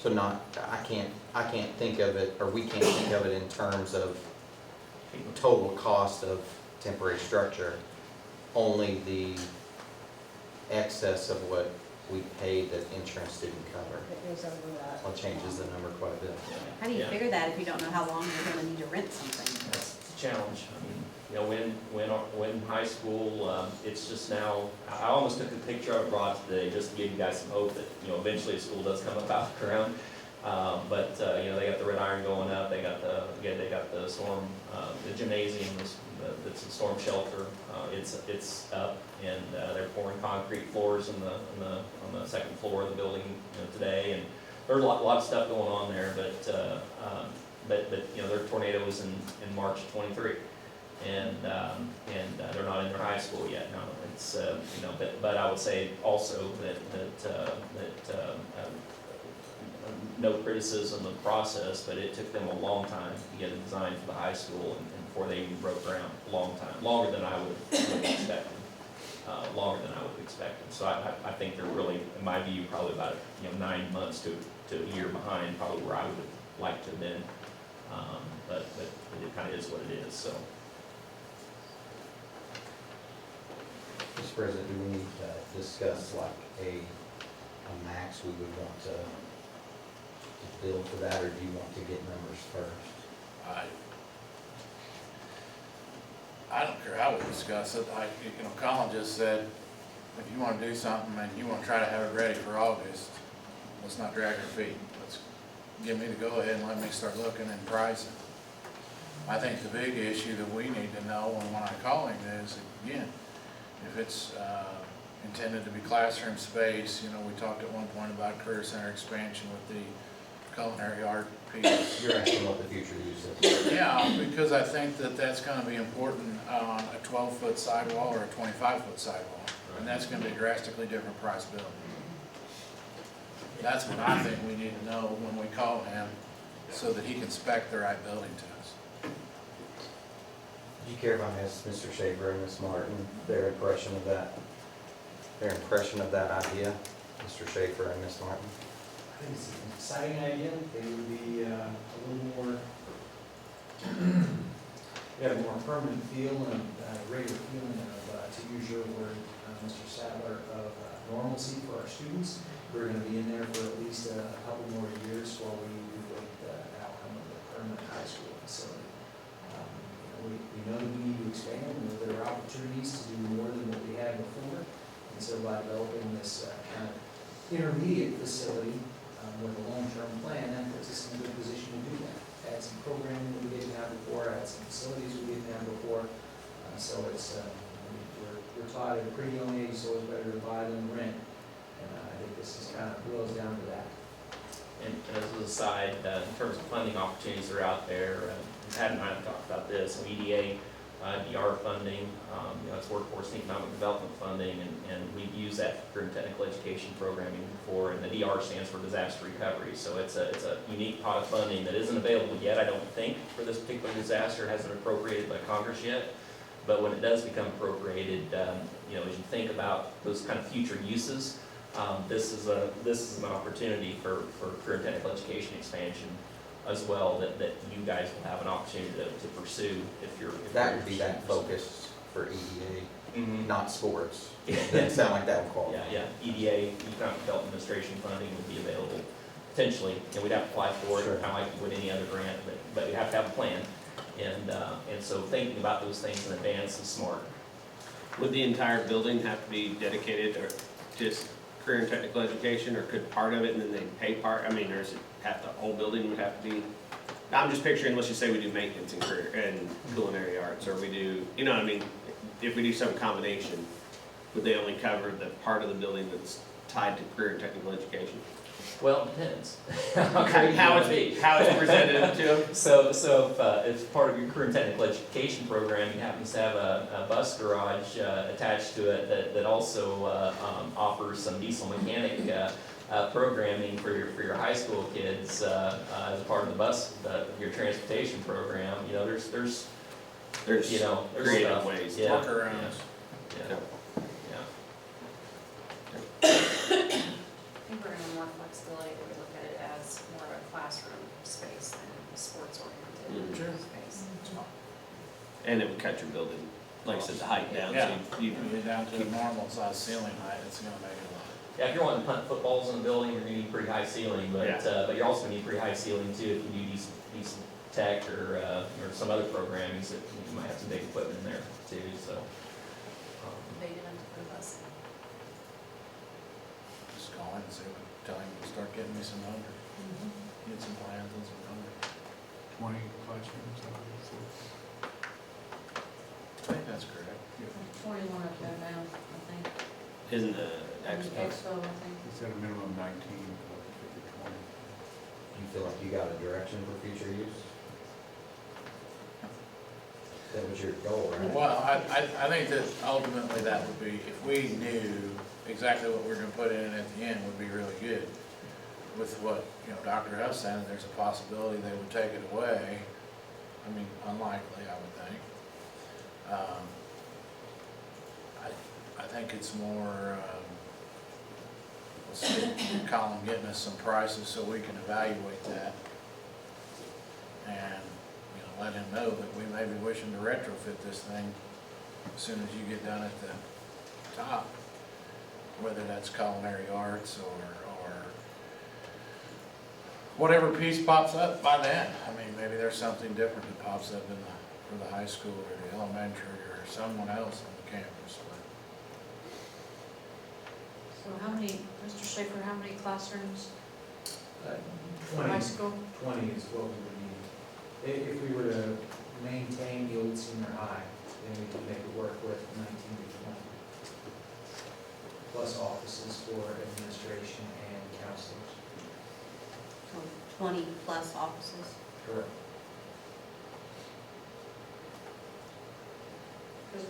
Speaker 7: So not, I can't think of it, or we can't think of it in terms of total cost of temporary structure, only the excess of what we paid that insurance didn't cover.
Speaker 3: That goes over that.
Speaker 7: Well, changes the number quite a bit.
Speaker 6: How do you
Speaker 5: Yeah.
Speaker 6: figure that if you don't know how long you're gonna need to rent something?
Speaker 5: That's the challenge. I mean, you know, when high school, it's just now, I almost took a picture of it brought today just to give you guys some hope that, you know, eventually a school does come about around. But, you know, they got the red iron going up, they got the storm, the gymnasium, that's a storm shelter, it's up, and, they're pouring concrete floors on the second floor of the building, you know, today, and there's a lot of stuff going on there, but, you know, there are tornadoes in March of '23, and they're not in their high school yet, no, it's, you know, but I would say also that no criticism of the process, but it took them a long time to get a design for the high school and before they even broke ground, a long time, longer than I would have expected. So I think they're really, in my view, probably about, you know, 9 months to a year behind, probably where I would have liked to have been. But it kind of is what it is, so.
Speaker 7: Mr. President, do we need to discuss like a max we would want to build for that, or do you want to get numbers first?
Speaker 1: I don't care how we discuss it, you know, Colin just said, if you wanna do something and you wanna try to have it ready for August, let's not drag our feet. Let's give me the go-ahead and let me start looking and pricing. I think the big issue that we need to know when I call him is, again, if it's intended to be classroom space, you know, we talked at one point about career center expansion with the culinary art piece.
Speaker 7: You're asking what the future use is.
Speaker 1: Yeah, because I think that that's gonna be important on a 12-foot sidewall or a 25-foot sidewall. And that's gonna be a drastically different price building. That's what I think we need to know when we call him, so that he can spec the right building to us.
Speaker 7: Do you care if I ask Mr. Schaefer and Ms. Martin their impression of that idea? Mr. Schaefer and Ms. Martin?
Speaker 2: I think it's an exciting idea. They would be a little more, they have a more permanent feel and regular feeling of, to use your word, Mr. Sadler, of normalcy for our students. We're going to be in there for at least a couple more years while we evaluate the outcome of the permanent high school facility. We know that we need to expand, we know there are opportunities to do more than what we had before. And so by developing this kind of intermediate facility with a long-term plan, that puts us in a good position to do that. Add some programming we didn't have before, add some facilities we didn't have before. So it's, we're taught at a pretty young age, it's always better to buy than rent. And I think this is kind of boils down to that.
Speaker 5: And as an aside, in terms of funding opportunities that are out there, Pat and I have talked about this, EDA, DR funding, you know, it's workforce and economic development funding, and we've used that for technical education programming before, and the DR stands for disaster recovery. So it's a unique pot of funding that isn't available yet, I don't think, for this particular disaster, hasn't been appropriated by Congress yet. But when it does become appropriated, you know, as you think about those kind of future uses, this is an opportunity for career and technical education expansion as well that you guys will have an opportunity to pursue if you're
Speaker 7: That would be that focus for EDA,
Speaker 5: Mm-hmm.
Speaker 7: not sports. Doesn't sound like that would qualify.
Speaker 5: Yeah, EDA, Economic Development Administration funding would be available potentially, and we'd have to apply for it,
Speaker 7: Sure.
Speaker 5: kind of like you would any other grant, but you have to have a plan. And so thinking about those things in advance is smart.
Speaker 4: Would the entire building have to be dedicated or just career and technical education, or could part of it and then they pay part? I mean, or is it have the whole building would have to be? I'm just picturing, let's just say we do maintenance and career and culinary arts, or we do, you know what I mean? If we do some combination, would they only cover the part of the building that's tied to career and technical education?
Speaker 5: Well, it depends. How creative you
Speaker 4: How
Speaker 5: wanna be.
Speaker 4: how it's presented to them?
Speaker 5: So if part of your career and technical education program happens to have a bus garage attached to it that also offers some diesel mechanic programming for your high school kids as part of the bus, your transportation program, you know, there's
Speaker 4: There's
Speaker 5: you know, there's
Speaker 4: creative
Speaker 5: stuff.
Speaker 4: ways.
Speaker 5: Yeah.
Speaker 1: Workarounds.
Speaker 5: Yeah.
Speaker 8: I think we're gonna have more flexibility if we look at it as more of a classroom space than a sports-oriented
Speaker 1: Sure.
Speaker 8: space.
Speaker 4: And it would cut your building, like I said, the height down,
Speaker 1: Yeah.
Speaker 4: so you
Speaker 1: You get down to a normal size ceiling height, it's gonna make it a lot.
Speaker 5: Yeah, if you're wanting to punt footballs in the building, you're gonna need pretty high ceiling, but
Speaker 4: Yeah.
Speaker 5: but you're also gonna need pretty high ceiling too if you do decent tech or some other programming, so you might have some big equipment in there too, so.
Speaker 8: Big enough to put a bus in.
Speaker 1: Just call in and see, tell him to start getting me some numbers, get some plans and some numbers.
Speaker 2: 20 classrooms,
Speaker 1: I think that's correct.
Speaker 8: 21 up there now, I think.
Speaker 4: in the expo.
Speaker 8: Expo, I think.
Speaker 2: He said a minimum 19, but it could be 20.
Speaker 7: Do you feel like you got a direction for future use? That was your goal, right?
Speaker 1: Well, I think that ultimately that would be, if we knew exactly what we're gonna put in at the end, would be really good. With what, Dr. Huff said, there's a possibility they would take it away. I mean, unlikely, I would think. I think it's more, let's see, Colin getting us some prices so we can evaluate that. And, let him know that we may be wishing to retrofit this thing as soon as you get done at the top. Whether that's culinary arts or whatever piece pops up by then. I mean, maybe there's something different that pops up for the high school or the elementary or someone else on the campus.
Speaker 8: So how many, Mr. Schaefer, how many classrooms for
Speaker 9: 20,
Speaker 8: high school?
Speaker 9: 20 is what we would need. If we were to maintain the old senior high, then we could make it work with 19 to 20. Plus offices for administration and counselors.
Speaker 6: So 20 plus offices.
Speaker 9: Correct.
Speaker 8: Because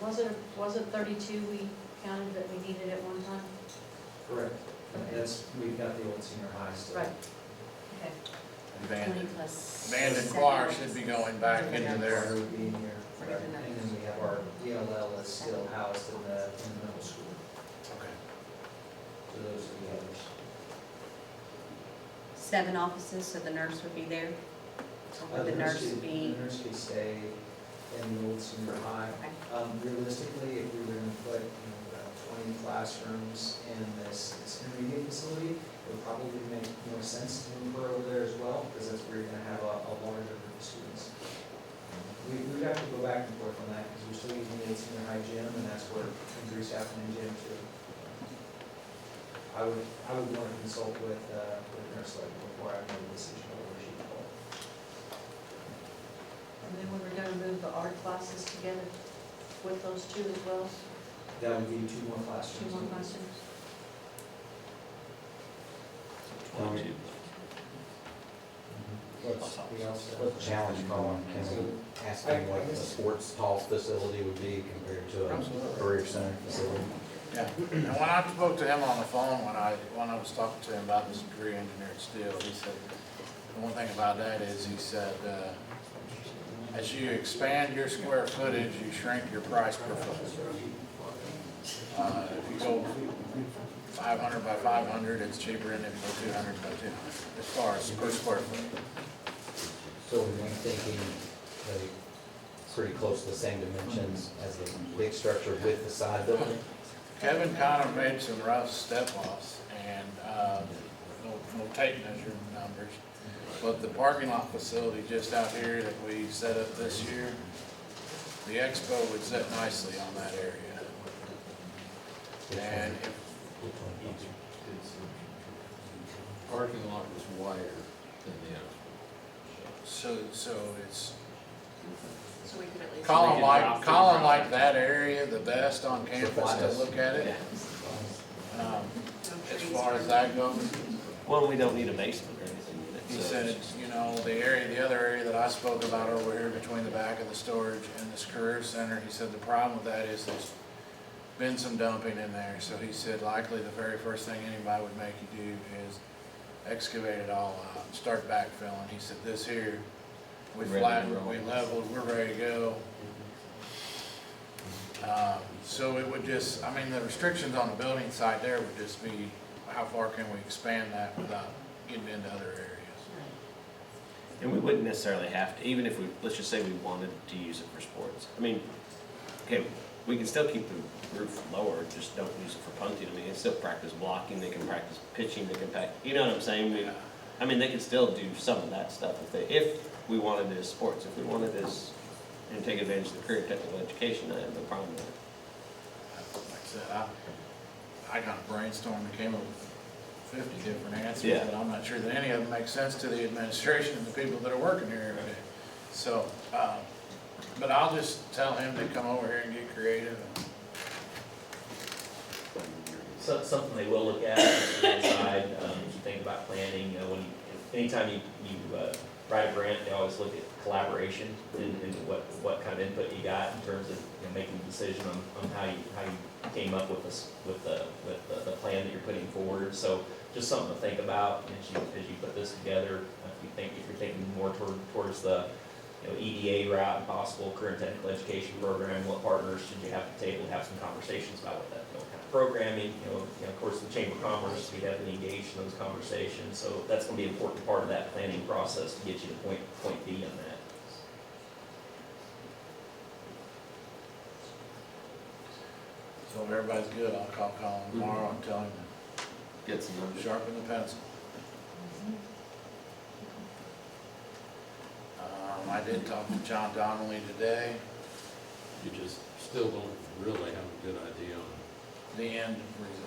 Speaker 8: was it 32 we counted that we needed at one time?
Speaker 9: Correct. We've got the old senior high still.
Speaker 8: Right. Okay.
Speaker 1: And band,
Speaker 6: 20 plus.
Speaker 1: band and
Speaker 6: 7
Speaker 1: choir
Speaker 6: offices.
Speaker 1: should be going back into
Speaker 9: Choir
Speaker 1: there.
Speaker 9: would be in here.
Speaker 6: Forget the
Speaker 9: And then we have our DLL is still housed in the middle school.
Speaker 1: Okay.
Speaker 9: So those are the others.
Speaker 6: 7 offices, so the nurse would be there? Or would the nurse be?
Speaker 9: The nurse could stay in the old senior high.
Speaker 6: Okay.
Speaker 9: Realistically, if we were gonna put, 20 classrooms in this intermediate facility, it would probably make more sense to move her over there as well, because that's where you're gonna have a larger group of students. We'd have to go back and forth on that, because we're still using the old senior high gym, and that's where injuries happen in gym too. I would want to consult with Nurse Lake before I make a decision on where she would go.
Speaker 8: And then we were gonna move the art classes together with those two as well,
Speaker 9: That would be 2 more
Speaker 8: 2
Speaker 9: classrooms.
Speaker 8: more classrooms.
Speaker 4: 22.
Speaker 9: What's the else?
Speaker 7: What's the challenge, Colin? Can we ask them what a sports hall facility would be compared to a
Speaker 1: Absolutely.
Speaker 7: career center facility?
Speaker 1: Yeah, and when I spoke to him on the phone, when I was talking to him about this degree engineered steel, he said, the one thing about that is, he said, as you expand your square footage, you shrink your price per foot. If you go 500 by 500, it's cheaper than if you go 200 by 200, as far as per square foot.
Speaker 7: So we're thinking like pretty close to the same dimensions as the big structure with the side building?
Speaker 1: Kevin kind of made some rough step-offs and, no tape measure numbers. But the parking lot facility just out here that we set up this year, the expo would sit nicely on that area. And if
Speaker 2: parking lot was wider than the asphalt.
Speaker 1: So it's,
Speaker 8: So we could at least.
Speaker 1: Colin
Speaker 4: drop
Speaker 1: like,
Speaker 4: through
Speaker 1: Colin
Speaker 4: the
Speaker 1: liked
Speaker 4: drop.
Speaker 1: that area the best on campus to
Speaker 7: flattest.
Speaker 1: look at it.
Speaker 4: Yeah.
Speaker 1: As far as that goes,
Speaker 4: Well, we don't need a basement or anything in it.
Speaker 1: he
Speaker 4: so
Speaker 1: said,
Speaker 4: it's-
Speaker 1: you know, the other area that I spoke about over here between the back of the storage and this career center, he said the problem with that is there's been some dumping in there, so he said likely the very first thing anybody would make you do is excavate it all out and start backfilling. He said this here, we
Speaker 4: Ready to
Speaker 1: flattened,
Speaker 4: roll.
Speaker 1: we leveled, we're ready to go. So it would just, I mean, the restrictions on the building side there would just be, how far can we expand that without getting into other areas?
Speaker 4: And we wouldn't necessarily have to, even if we, let's just say we wanted to use it for sports. I mean, okay, we can still keep the roof lower, just don't use it for punting. I mean, they can still practice blocking, they can practice pitching, they can you know what I'm saying? I mean, they can still do some of that stuff if we wanted it as sports, if we wanted this and take advantage of the career technical education, I have no problem with it.
Speaker 1: Like I said, I kind of brainstormed and came up with 50 different answers,
Speaker 4: Yeah.
Speaker 1: but I'm not sure that any of them make sense to the administration and the people that are working here every day. So, but I'll just tell him to come over here and get creative.
Speaker 5: So, something they will look at is the inside, if you think about planning, you know, anytime you write a grant, they always look at collaboration and what kind of input you got in terms of, you know, making a decision on how you came up with this, with the plan that you're putting forward. So just something to think about as you put this together. If you're thinking more towards the, you know, EDA route and possible career and technical education program, what partners should you have at the table, have some conversations about what that, you know, kind of programming, of course, the Chamber of Commerce, we have been engaged in those conversations, so that's gonna be an important part of that planning process to get you to point B on that.
Speaker 1: So if everybody's good, I'll call Colin tomorrow and tell him
Speaker 4: Get some
Speaker 1: to
Speaker 4: numbers.
Speaker 1: sharpen the pencil. I did talk to John Donnelly today.
Speaker 2: You just still don't really have a good idea on
Speaker 1: The end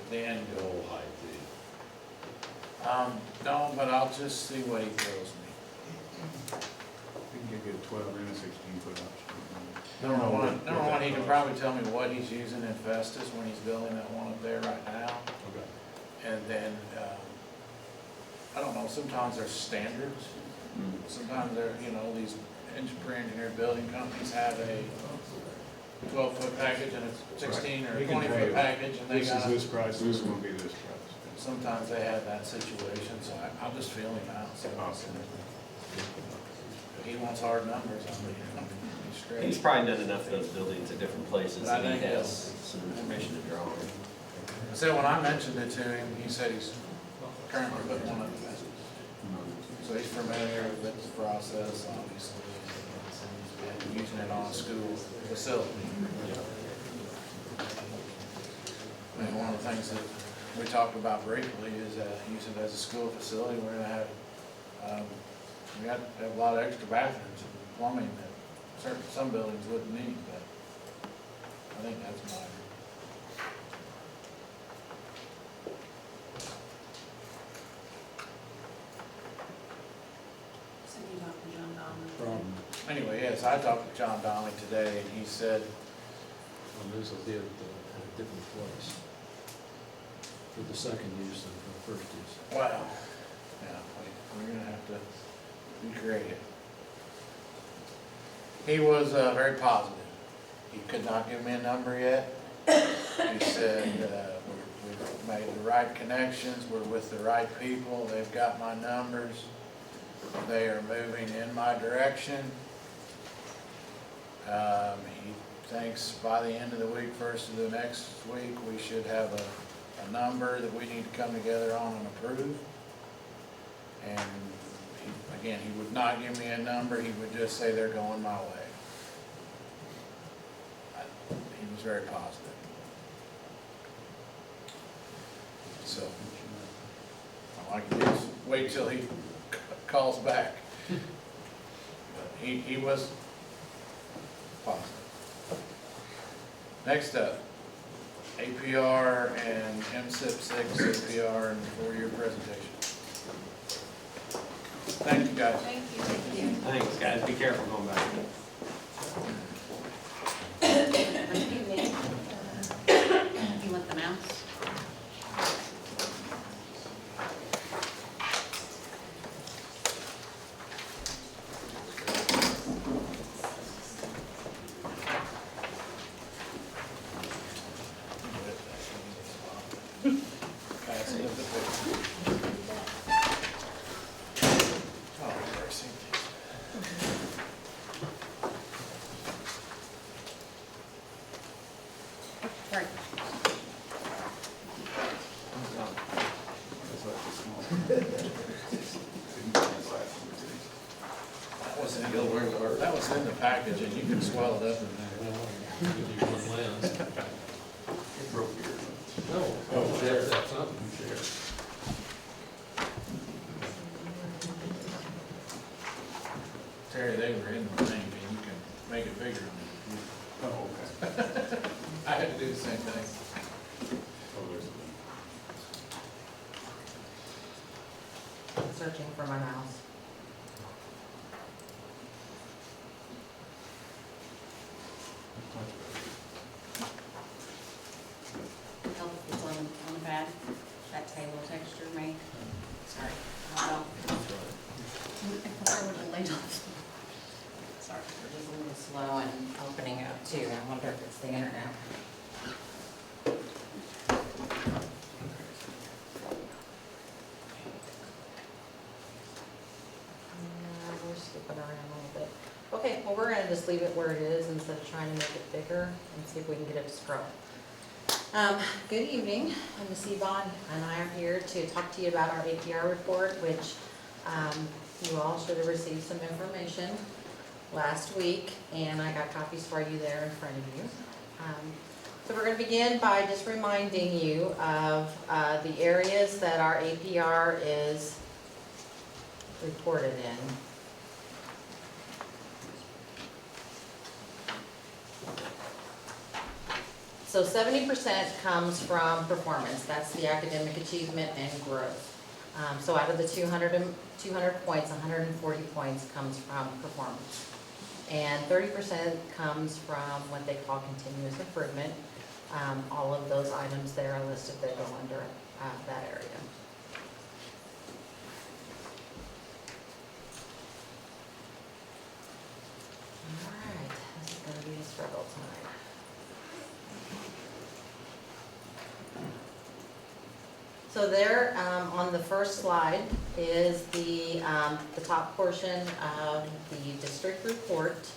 Speaker 2: the
Speaker 1: goal.
Speaker 2: whole height,
Speaker 1: No, but I'll just see what he throws me.
Speaker 10: We can give you a 12 and a 16-foot option.
Speaker 1: Number one, he can probably tell me what he's using in Festus when he's building that one up there right now.
Speaker 2: Okay.
Speaker 1: And then, I don't know, sometimes there's standards. Sometimes they're, these pre-engineered building companies have a 12-foot package and a 16 or
Speaker 10: He can tell
Speaker 1: 20-foot
Speaker 10: you,
Speaker 1: package, and they
Speaker 10: This is
Speaker 1: got,
Speaker 10: this price, this is gonna be this price.
Speaker 1: sometimes they have that situation, so I'll just feel him out. So if he wants hard numbers, he's straight.
Speaker 4: He's probably done enough of those buildings at different places
Speaker 1: But I
Speaker 4: that he
Speaker 1: think
Speaker 4: has some information to draw on.
Speaker 1: So when I mentioned it to him, he said he's currently putting one up. So he's familiar with the process, obviously, and using it on a school facility. And one of the things that we talked about briefly is using it as a school facility. We're gonna have, we got to have a lot of extra bathrooms and plumbing that some buildings wouldn't need, but I think that's minor.
Speaker 8: So you talked to John Donnelly.
Speaker 10: From,
Speaker 1: Anyway, yes, I talked to John Donnelly today, and he said,
Speaker 2: And this will be at a different place for the second use than for the first use.
Speaker 1: well, yeah, we're gonna have to be creative. He was very positive. He could not give me a number yet. He said, we've made the right connections, we're with the right people, they've got my numbers, they are moving in my direction. He thinks by the end of the week, first of the next week, we should have a number that we need to come together on and approve. And again, he would not give me a number, he would just say they're going my way. He was very positive. So, all I can do is wait till he calls back. But he was positive. Next up, APR and MSIP 6 APR and 4-year presentation. Thank you, guys.
Speaker 3: Thank you. Thank you.
Speaker 4: Thanks, guys, be careful going back.
Speaker 6: You want the mouse?
Speaker 1: Pass it up the picture. Oh, mercy.
Speaker 6: Right.
Speaker 1: That was in the package, and you can swell it up in there. Oh, share. Terry, they were in the thing, and you can make it bigger on the
Speaker 10: Oh, okay.
Speaker 1: computer. I had to do the same thing.
Speaker 10: Oh, there's
Speaker 11: Searching for my mouse.
Speaker 6: Help if it's on the pad, that table texture may, sorry, I don't know. I prefer when it laid off.
Speaker 11: Sorry, we're just a little slow and opening up too. I wonder if it's the internet. Yeah, we're skipping around a little bit. Okay, well, we're gonna just leave it where it is instead of trying to make it bigger and see if we can get it to scroll. Good evening, I'm Ms. Yvonne, and I am here to talk to you about our APR report, which you all should have received some information last week, and I got copies for you there in front of you. So we're going to begin by just reminding you of the areas that our APR is reported in. So 70% comes from performance, that's the academic achievement and growth. So out of the 200 points, 140 points comes from performance. And 30% comes from what they call continuous improvement. All of those items there are listed that go under that area. All right, this is going to be a struggle tonight. So there, on the first slide is the top portion of the district report,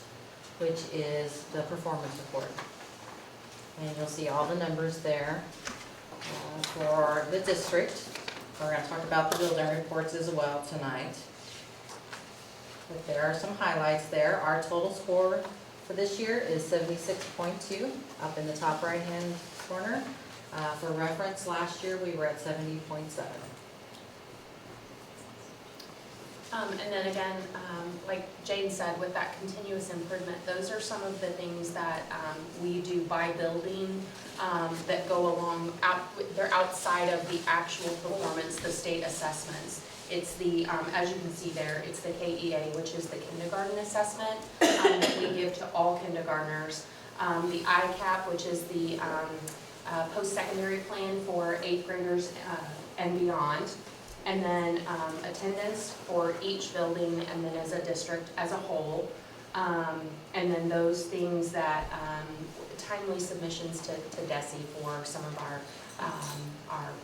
Speaker 11: which is the performance report. And you'll see all the numbers there for the district. We're going to talk about the building reports as well tonight. But there are some highlights there. Our total score for this year is 76.2 up in the top right-hand corner. For reference, last year we were at 70.7.
Speaker 8: And then again, like Jane said, with that continuous improvement, those are some of the things that we do by building that go along, they're outside of the actual performance, the state assessments. It's the, as you can see there, it's the KEA, which is the kindergarten assessment that we give to all kindergartners. The ICAP, which is the post-secondary plan for 8th graders and beyond. And then attendance for each building and then as a district as a whole. And then those things that, timely submissions to DESE for some of our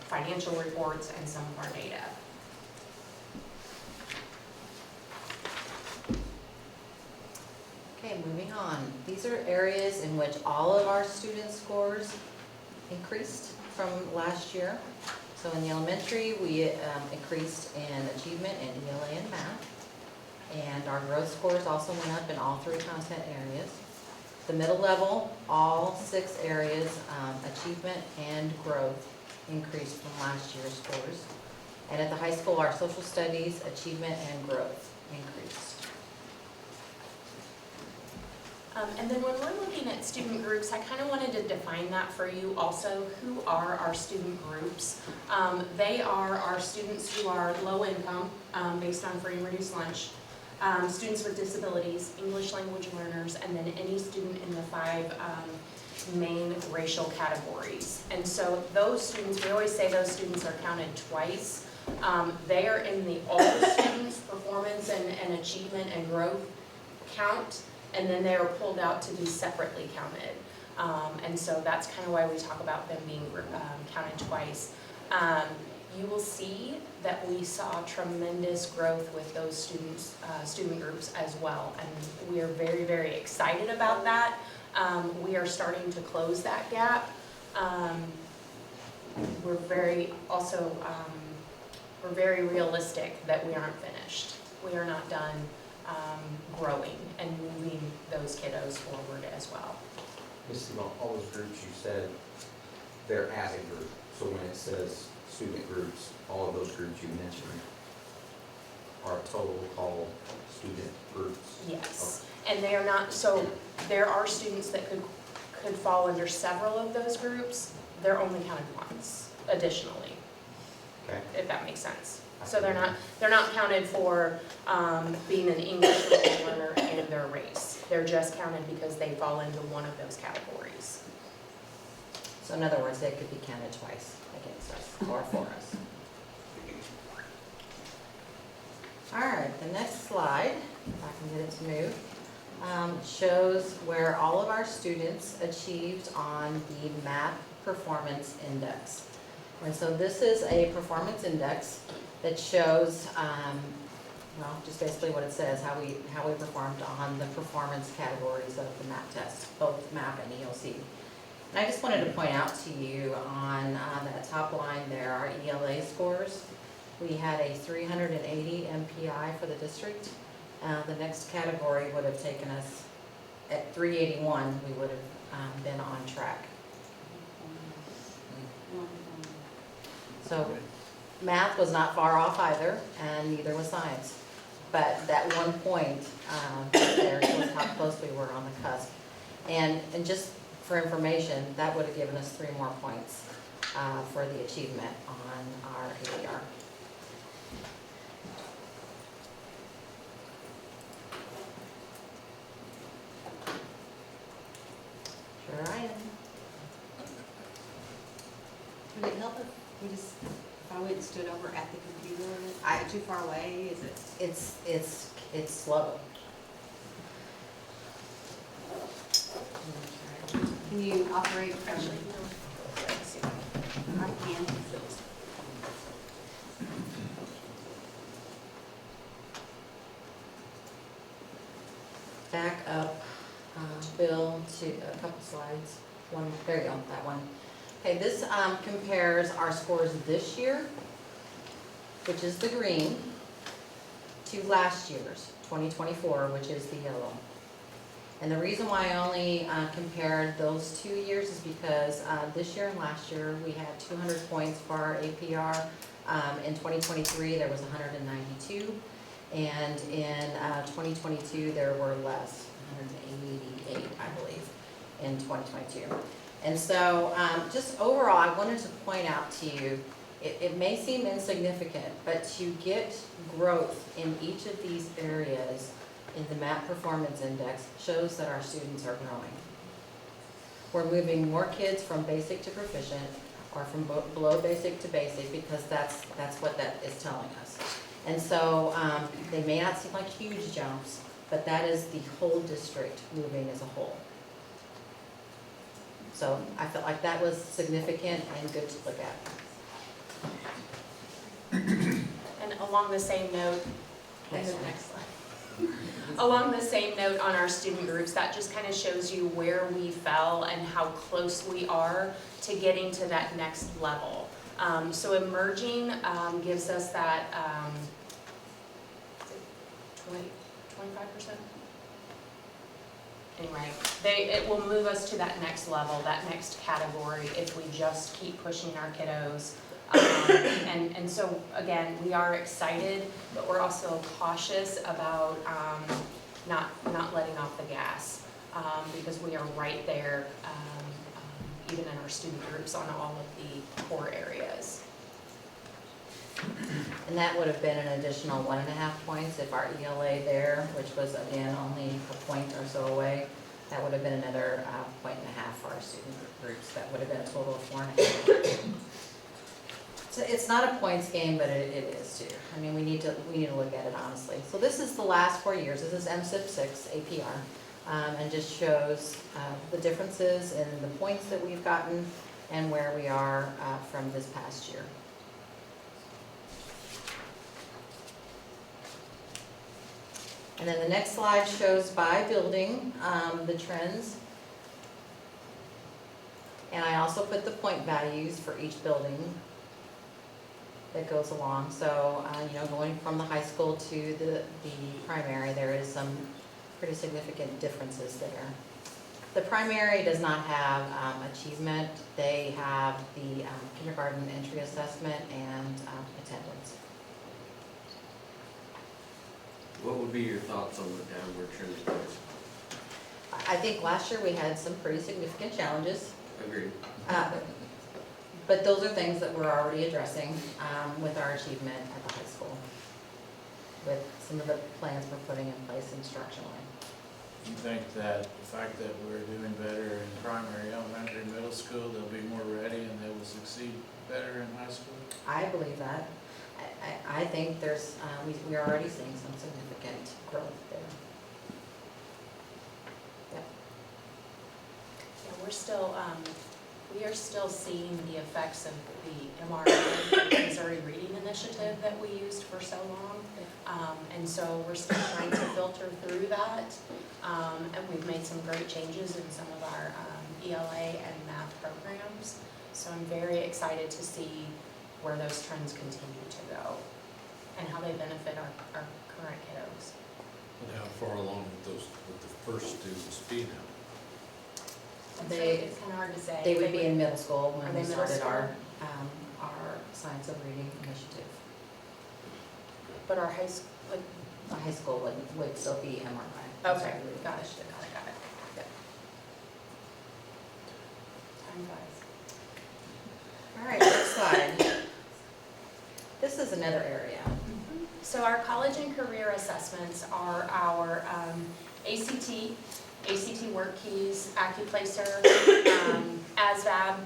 Speaker 8: financial reports and some of our data.
Speaker 11: Okay, moving on. These are areas in which all of our student scores increased from last year. So in the elementary, we increased in achievement in ELA and math. And our growth scores also went up in all 3 content areas. The middle level, all 6 areas, achievement and growth, increased from last year's scores. And at the high school, our social studies, achievement and growth increased.
Speaker 8: And then when we're looking at student groups, I kind of wanted to define that for you also. Who are our student groups? They are our students who are low income, based on free and reduced lunch, students with disabilities, English language learners, and then any student in the 5 main racial categories. And so those students, we always say those students are counted twice. They are in the all students performance and achievement and growth count, and then they are pulled out to be separately counted. And so that's kind of why we talk about them being counted twice. You will see that we saw tremendous growth with those student groups as well, and we are very, very excited about that. We are starting to close that gap. We're very realistic that we aren't finished. We are not done growing and moving those kiddos forward as well.
Speaker 7: Ms. Simone, all those groups you said, they're as a group. So when it says student groups, all of those groups you mentioned are total called student groups?
Speaker 8: Yes, and they are not, so there are students that could fall under several of those groups. They're only counted once additionally,
Speaker 7: Okay.
Speaker 8: if that makes sense. So they're not counted for being an English language learner and their race. They're just counted because they fall into one of those categories.
Speaker 11: So in other words, they could be counted twice against us or for us. All right, the next slide, if I can get it to move, shows where all of our students achieved on the MAP Performance Index. And so this is a performance index that shows, well, just basically what it says, how we performed on the performance categories of the MAP test, both MAP and ELC. And I just wanted to point out to you on that top line there, our ELA scores. We had a 380 MPI for the district. The next category would have taken us at 381, we would have been on track. So math was not far off either, and neither was science. But that 1 point there shows how close we were on the cusp. And just for information, that would have given us 3 more points for the achievement on our ADR. Sure I am.
Speaker 6: Would it help if I went and stood over at the computer? Too far away, is it?
Speaker 11: It's slow.
Speaker 6: Can you operate from? I can.
Speaker 11: Back up, Bill, to a couple slides. One, there you go, that one. Okay, this compares our scores this year, which is the green, to last year's, 2024, which is the yellow. And the reason why I only compared those 2 years is because this year and last year, we had 200 points for our APR. In 2023, there was 192. And in 2022, there were less, 188, I believe, in 2022. And so just overall, I wanted to point out to you, it may seem insignificant, but to get growth in each of these areas in the MAP Performance Index shows that our students are growing. We're moving more kids from basic to proficient, or from below basic to basic, because that's what that is telling us. And so they may not seem like huge jumps, but that is the whole district moving as a whole. So I felt like that was significant and good to look at.
Speaker 8: And along the same note, next slide. Along the same note on our student groups, that just kind of shows you where we fell and how close we are to getting to that next level. So emerging gives us that 25%? Anyway, it will move us to that next level, that next category, if we just keep pushing our kiddos. And so, again, we are excited, but we're also cautious about not letting off the gas. because we are right there, even in our student groups on all of the core areas.
Speaker 11: And that would have been an additional 1.5 points if our ELA there, which was again only a point or so away, that would have been another 1.5 points for our student groups. That would have been a total of 4.5. So it's not a points game, but it is too. I mean, we need to look at it honestly. So this is the last 4 years. This is MSIP 6 APR, and just shows the differences in the points that we've gotten and where we are from this past year. And then the next slide shows by building the trends. And I also put the point values for each building that goes along. So, going from the high school to the primary, there is some pretty significant differences there. The primary does not have achievement. They have the kindergarten entry assessment and attendance.
Speaker 4: What would be your thoughts on the downward trend?
Speaker 11: I think last year we had some pretty significant challenges.
Speaker 4: Agreed.
Speaker 11: But those are things that we're already addressing with our achievement at the high school, with some of the plans we're putting in place instructionally.
Speaker 1: You think that the fact that we're doing better in primary, elementary, middle school, they'll be more ready and they will succeed better in high school?
Speaker 11: I believe that. I think there's, we are already seeing some significant growth there. Yep.
Speaker 8: Yeah, we are still seeing the effects of the MRI, the Missouri Reading Initiative that we used for so long. And so we're still trying to filter through that. And we've made some great changes in some of our ELA and math programs. So I'm very excited to see where those trends continue to go and how they benefit our current kiddos.
Speaker 10: And how far along with the first students be now?
Speaker 8: It's kind of hard to say.
Speaker 11: They would be in middle school
Speaker 8: Are
Speaker 11: when
Speaker 8: they
Speaker 11: we
Speaker 8: middle
Speaker 11: started
Speaker 8: school?
Speaker 11: our Science of Reading initiative.
Speaker 8: But our high school, like,
Speaker 11: The high school would still be MRI.
Speaker 8: okay, got it.
Speaker 11: Yep.
Speaker 8: Time flies.
Speaker 11: All right, next slide. This is another area.
Speaker 8: So our college and career assessments are our ACT work keys, AccuPlacer, ASVAB.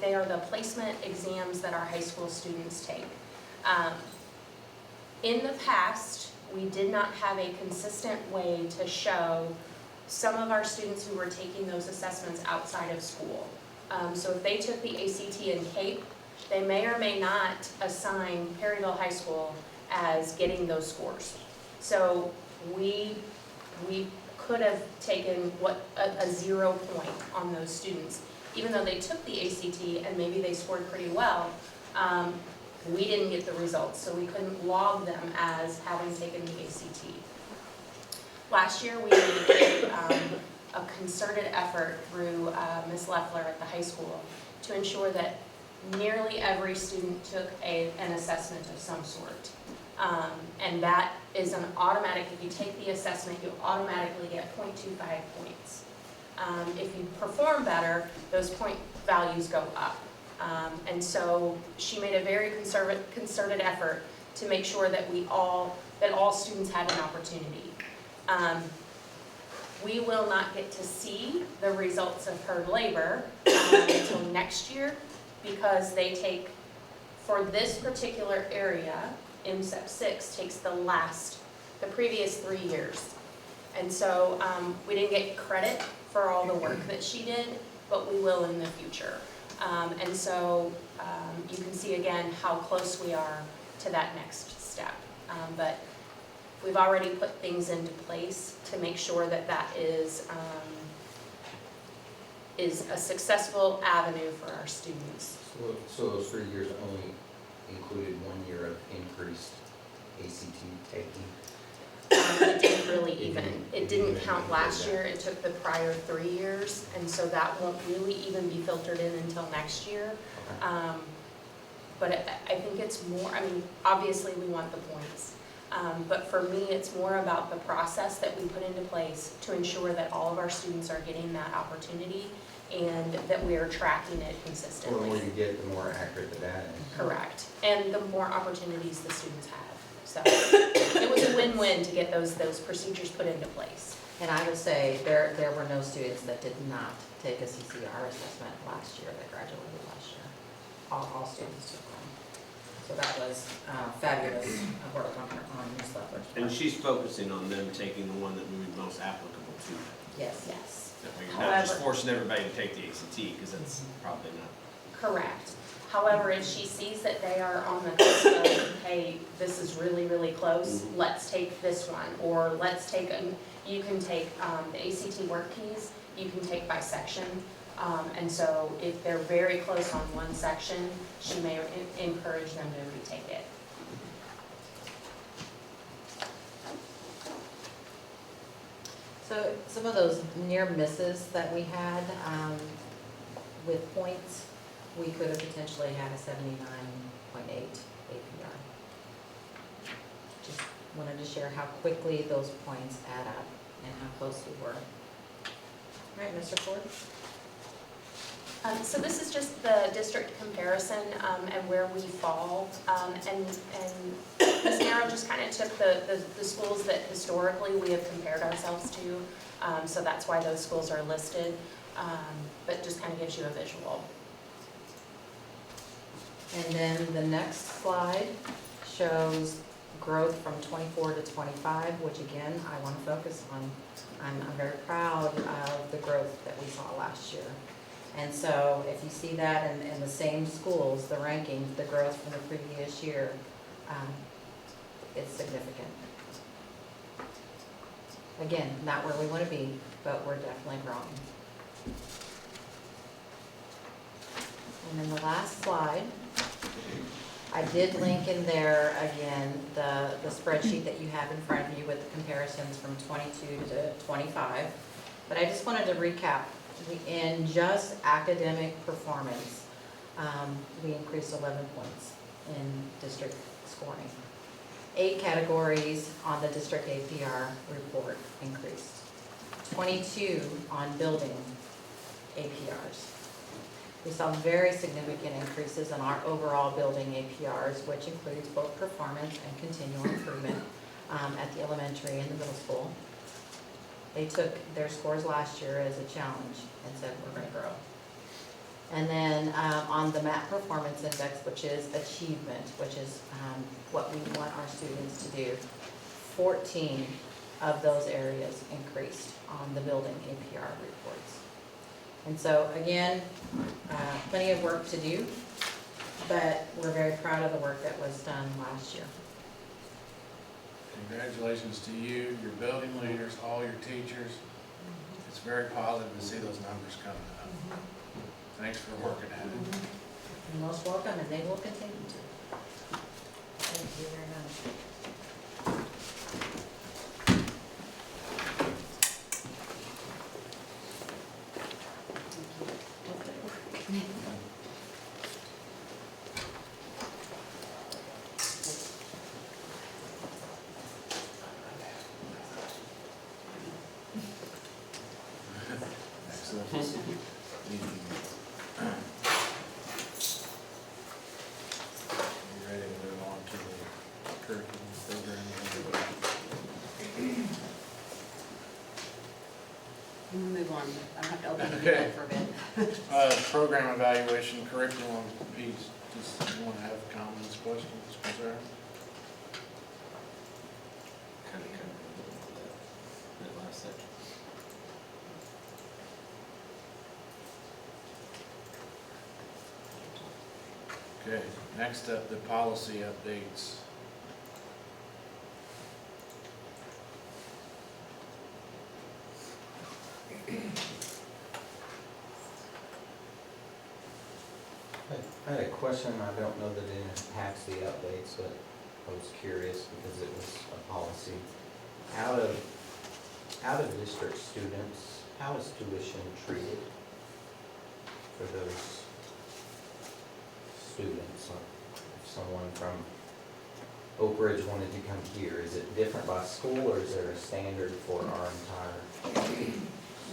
Speaker 8: They are the placement exams that our high school students take. In the past, we did not have a consistent way to show some of our students who were taking those assessments outside of school. So if they took the ACT in Cape, they may or may not assign Perryville High School as getting those scores. So we could have taken a 0 point on those students. Even though they took the ACT and maybe they scored pretty well, we didn't get the results, so we couldn't log them as having taken the ACT. Last year, we made a concerted effort through Ms. Leffler at the high school to ensure that nearly every student took an assessment of some sort. And that is an automatic, if you take the assessment, you automatically get 0.25 points. If you perform better, those point values go up. And so she made a very concerted effort to make sure that all students had an opportunity. We will not get to see the results of her labor until next year, because they take, for this particular area, MSEP 6 takes the previous 3 years. And so we didn't get credit for all the work that she did, but we will in the future. And so you can see again how close we are to that next step. But we've already put things into place to make sure that that is a successful avenue for our students.
Speaker 7: So those 3 years only included 1 year of increased ACT taking?
Speaker 8: It didn't really it didn't count last year, it took the prior 3 years, and so that won't really even be filtered in until next year. But I think it's more, I mean, obviously we want the points, But for me, it's more about the process that we put into place to ensure that all of our students are getting that opportunity and that we are tracking it
Speaker 7: The
Speaker 8: consistently.
Speaker 7: more you get, the more accurate the data is.
Speaker 8: Correct, and the more opportunities the students have. So it was a win-win to get those procedures put into place.
Speaker 11: And I will say, there were no students that did not take a CCR assessment last year that graduated last year. All students took one. So that was fabulous work on Ms. Leffler's part.
Speaker 4: And she's focusing on them taking the one that would be most applicable to them.
Speaker 11: Yes.
Speaker 8: Yes.
Speaker 4: That way you're not just
Speaker 8: However-
Speaker 4: forcing everybody to take the ACT, because that's probably not.
Speaker 8: Correct. However, if she sees that they are on the cusp of, hey, this is really, really close, let's take this one, or let's take, you can take the ACT work keys, you can take by section. And so if they're very close on one section, she may encourage them to retake it.
Speaker 11: So some of those near misses that we had with points, we could have potentially had a 79.8 APR. Just wanted to share how quickly those points add up and how close we were. All right, Mr. Ford?
Speaker 8: So this is just the district comparison and where we fall. And Ms. Narrow just kind of took the schools that historically we have compared ourselves to. So that's why those schools are listed, but just kind of gives you a visual.
Speaker 11: And then the next slide shows growth from 24 to 25, which again, I want to focus on. I'm very proud of the growth that we saw last year. And so if you see that in the same schools, the rankings, the growth from the previous year, it's significant. Again, not where we want to be, but we're definitely growing. And then the last slide, I did link in there again the spreadsheet that you have in front of you with the comparisons from 22 to 25. But I just wanted to recap. In just academic performance, we increased 11 points in district scoring. 8 categories on the district APR report increased. 22 on building APRs. We saw very significant increases in our overall building APRs, which includes both performance and continual improvement at the elementary and the middle school. They took their scores last year as a challenge and said, we're going to grow. And then on the MAP Performance Index, which is achievement, which is what we want our students to do, 14 of those areas increased on the building APR reports. And so again, plenty of work to do, but we're very proud of the work that was done last year.
Speaker 1: Congratulations to you, your building leaders, all your teachers. It's very positive to see those numbers coming up. Thanks for working at it.
Speaker 11: You're most welcome, and they will continue to. Thank you very much.
Speaker 1: Excellent. You ready to move on to the curriculum program?
Speaker 6: Move on, I don't have to open the
Speaker 1: Okay.
Speaker 6: window for a bit.
Speaker 1: Program evaluation curriculum piece, just want to have comments, questions, concerns?
Speaker 4: Kind of covered that last section.
Speaker 1: Okay, next up, the policy updates.
Speaker 7: I had a question, I don't know that it impacts the updates, but I was curious because it was a policy. Out of district students, how is tuition treated for those students? Like if someone from Oak Ridge wanted to come here, is it different by school or is there a standard for our entire?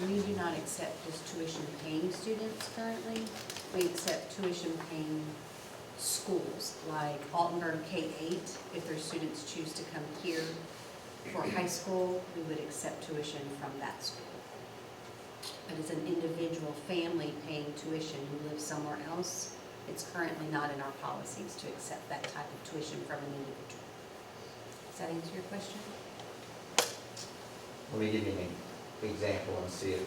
Speaker 6: We do not accept just tuition-paying students currently. We accept tuition-paying schools, like Altenburg K-8. If their students choose to come here for high school, we would accept tuition from that school. But as an individual family paying tuition who lives somewhere else, it's currently not in our policies to accept that type of tuition from an individual. Does that answer your question?
Speaker 7: Let me give you an example and see if,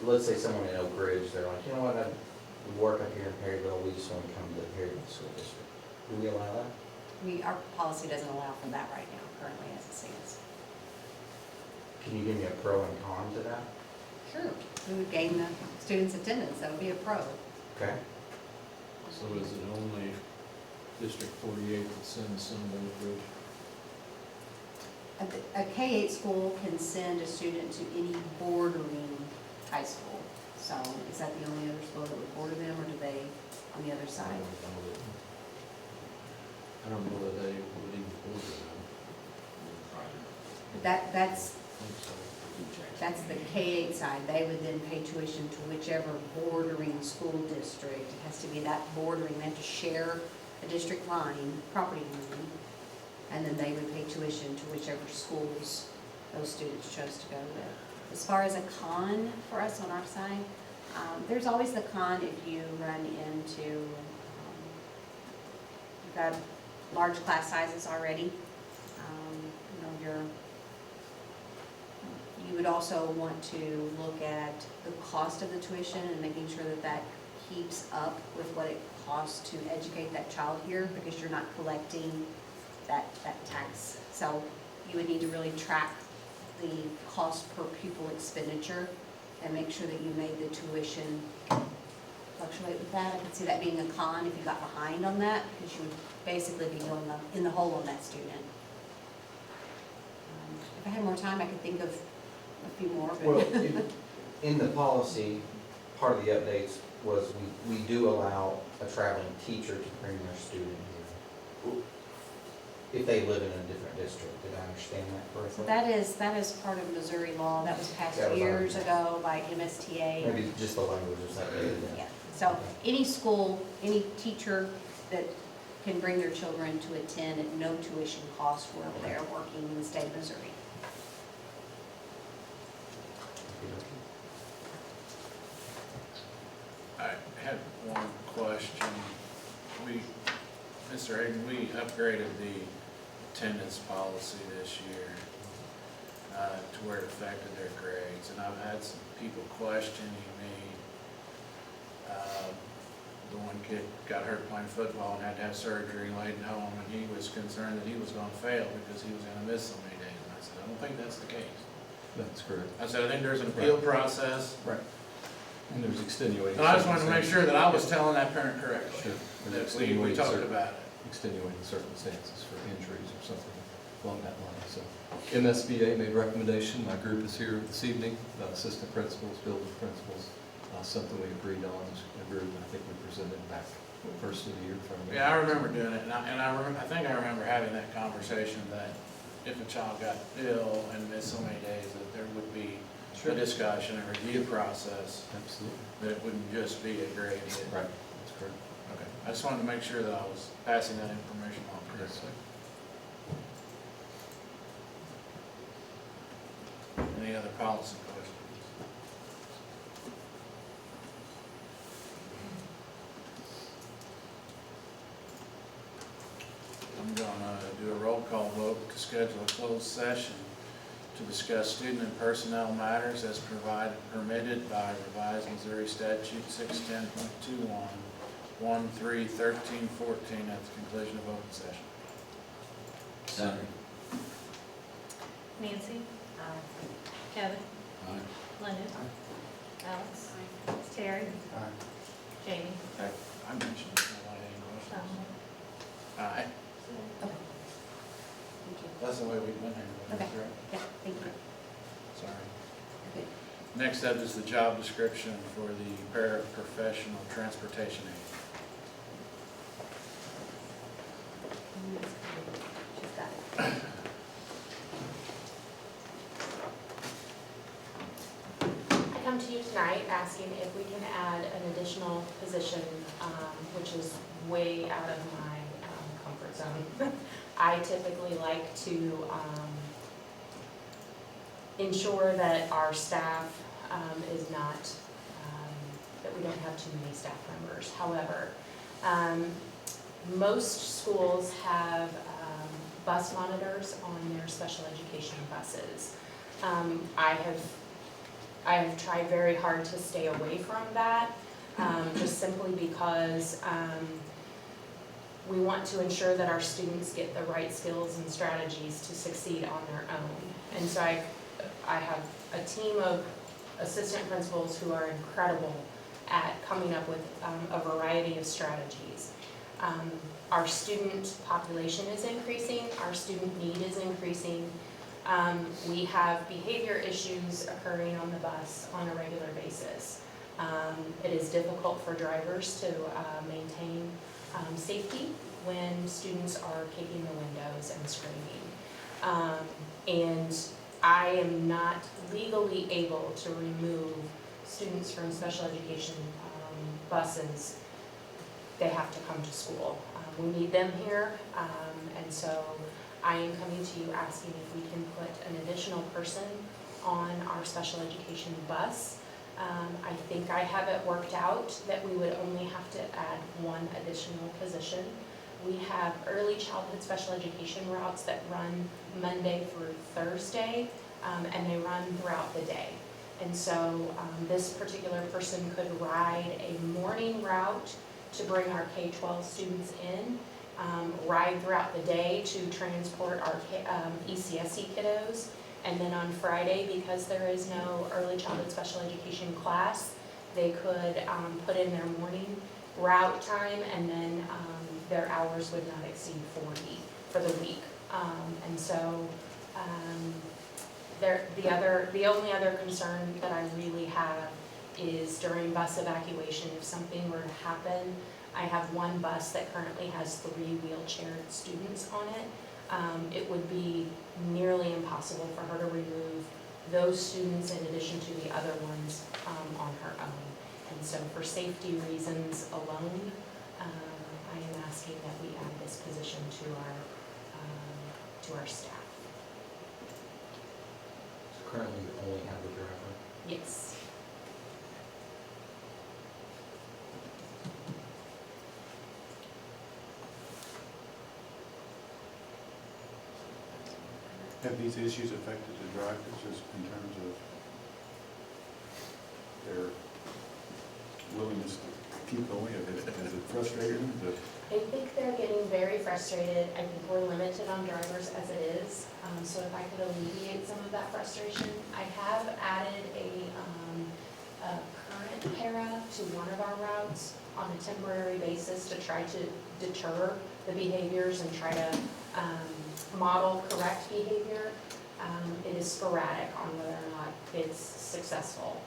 Speaker 7: let's say someone in Oak Ridge, they're like, you know what, I work up here in Perryville, we just want to come to the Perryville School District. Do we allow that?
Speaker 6: Our policy doesn't allow for that right now, currently as it stands.
Speaker 7: Can you give me a pro and con to that?
Speaker 6: Sure. We would gain the students' attendance, that would be a pro.
Speaker 7: Okay.
Speaker 2: So is it only District 48 that sends some to Oak Ridge?
Speaker 6: A K-8 school can send a student to any bordering high school. So is that the only other school that would border them, or do they on the other side?
Speaker 2: I don't know that they would even order them.
Speaker 6: That's
Speaker 2: I think so.
Speaker 6: That's the K-8 side. They would then pay tuition to whichever bordering school district. It has to be that bordering. They have to share a district line, property line, and then they would pay tuition to whichever schools those students chose to go with. As far as a con for us on our side, there's always the con if you run into, you've got large class sizes already. You would also want to look at the cost of the tuition and making sure that that keeps up with what it costs to educate that child here, because you're not collecting that tax. So you would need to really track the cost per pupil expenditure and make sure that you made the tuition fluctuate with that. I could see that being a con if you got behind on that, because you would basically be going up in the hole on that student. If I had more time, I could think of a few more, but.
Speaker 7: Well, in the policy, part of the updates was we do allow a traveling teacher to bring their student here. If they live in a different district, did I understand that correctly?
Speaker 6: That is part of Missouri law. That was passed
Speaker 7: That was
Speaker 6: years
Speaker 7: ours.
Speaker 6: ago by MSTA.
Speaker 7: Maybe just the language is updated then.
Speaker 6: Yeah, so any school, any teacher that can bring their children to attend at no tuition cost wherever they're working in the state of Missouri.
Speaker 1: I had one question. Mr. Hayden, we upgraded the attendance policy this year to where it affected their grades, and I've had some people questioning me. The one kid got hurt playing football and had to have surgery laid at home, and he was concerned that he was gonna fail because he was gonna miss so many days, and I said, I don't think that's the case.
Speaker 2: That's correct.
Speaker 1: I said, I think there's an appeal process,
Speaker 2: Right. And there's extenuating.
Speaker 1: and I just wanted to make sure that I was telling that parent correctly.
Speaker 2: Sure.
Speaker 1: That
Speaker 2: There's
Speaker 1: we talked about it.
Speaker 2: extenuating circumstances for injuries or something along that line. So MSBA made a recommendation. My group is here this evening, assistant principals, building principals, something we agreed on as a group. I think we presented back first of the year.
Speaker 1: Yeah, I remember doing it, and I think I remember having that conversation that if a child got ill and missed so many days, that there would be a discussion, a review process,
Speaker 2: Absolutely.
Speaker 1: that it wouldn't just be a grade hit.
Speaker 2: Right, that's correct.
Speaker 1: Okay, I just wanted to make sure that I was passing that information on
Speaker 2: Yes,
Speaker 1: correctly.
Speaker 2: sir.
Speaker 1: Any other policy questions? I'm gonna do a roll call vote to schedule a closed session to discuss student and personnel matters as permitted by revised Missouri statute 610.21, 1-3-13-14 at the conclusion of open session.
Speaker 10: Second.
Speaker 11: Nancy? Kevin? Linda? Alex? Terry? Jamie?
Speaker 1: I mentioned it, nobody had any questions. Aye.
Speaker 6: Okay. Thank you.
Speaker 1: That's the way we went here.
Speaker 6: Okay.
Speaker 1: Correct?
Speaker 6: Yeah, thank you.
Speaker 1: Sorry.
Speaker 6: Okay.
Speaker 1: Next up is the job description for the paraprofessional transportation aide.
Speaker 8: you tonight asking if we can add an additional position, which is way out of my comfort zone. I typically like to ensure that our staff is not, that we don't have too many staff members. However, most schools have bus monitors on their special education buses. I have tried very hard to stay away from that, just simply because we want to ensure that our students get the right skills and strategies to succeed on their own. And so I have a team of assistant principals who are incredible at coming up with a variety of strategies. Our student population is increasing, our student need is increasing. We have behavior issues occurring on the bus on a regular basis. It is difficult for drivers to maintain safety when students are kicking the windows and screaming. And I am not legally able to remove students from special education buses. They have to come to school. We need them here, and so I am coming to you asking if we can put an additional person on our special education bus. I think I have it worked out that we would only have to add one additional position. We have early childhood special education routes that run Monday through Thursday, and they run throughout the day. And so this particular person could ride a morning route to bring our K-12 students in, ride throughout the day to transport our ECSE kiddos, and then on Friday, because there is no early childhood special education class, they could put in their morning route time, and then their hours would not exceed 40 for the week. And so the only other concern that I really have is during bus evacuation. If something were to happen, I have one bus that currently has 3 wheelchaired students on it. It would be nearly impossible for her to remove those students in addition to the other ones on her own. And so for safety reasons alone, I am asking that we add this position to our staff.
Speaker 7: So currently you only have the driver.
Speaker 8: Yes.
Speaker 10: Have these issues affected the drivers just in terms of their willingness to keep going? Has it frustrated them?
Speaker 8: I think they're getting very frustrated. I think we're limited on drivers as it is. So if I could alleviate some of that frustration, I have added a current para to one of our routes on a temporary basis to try to deter the behaviors and try to model correct behavior. It is sporadic on whether or not it's successful.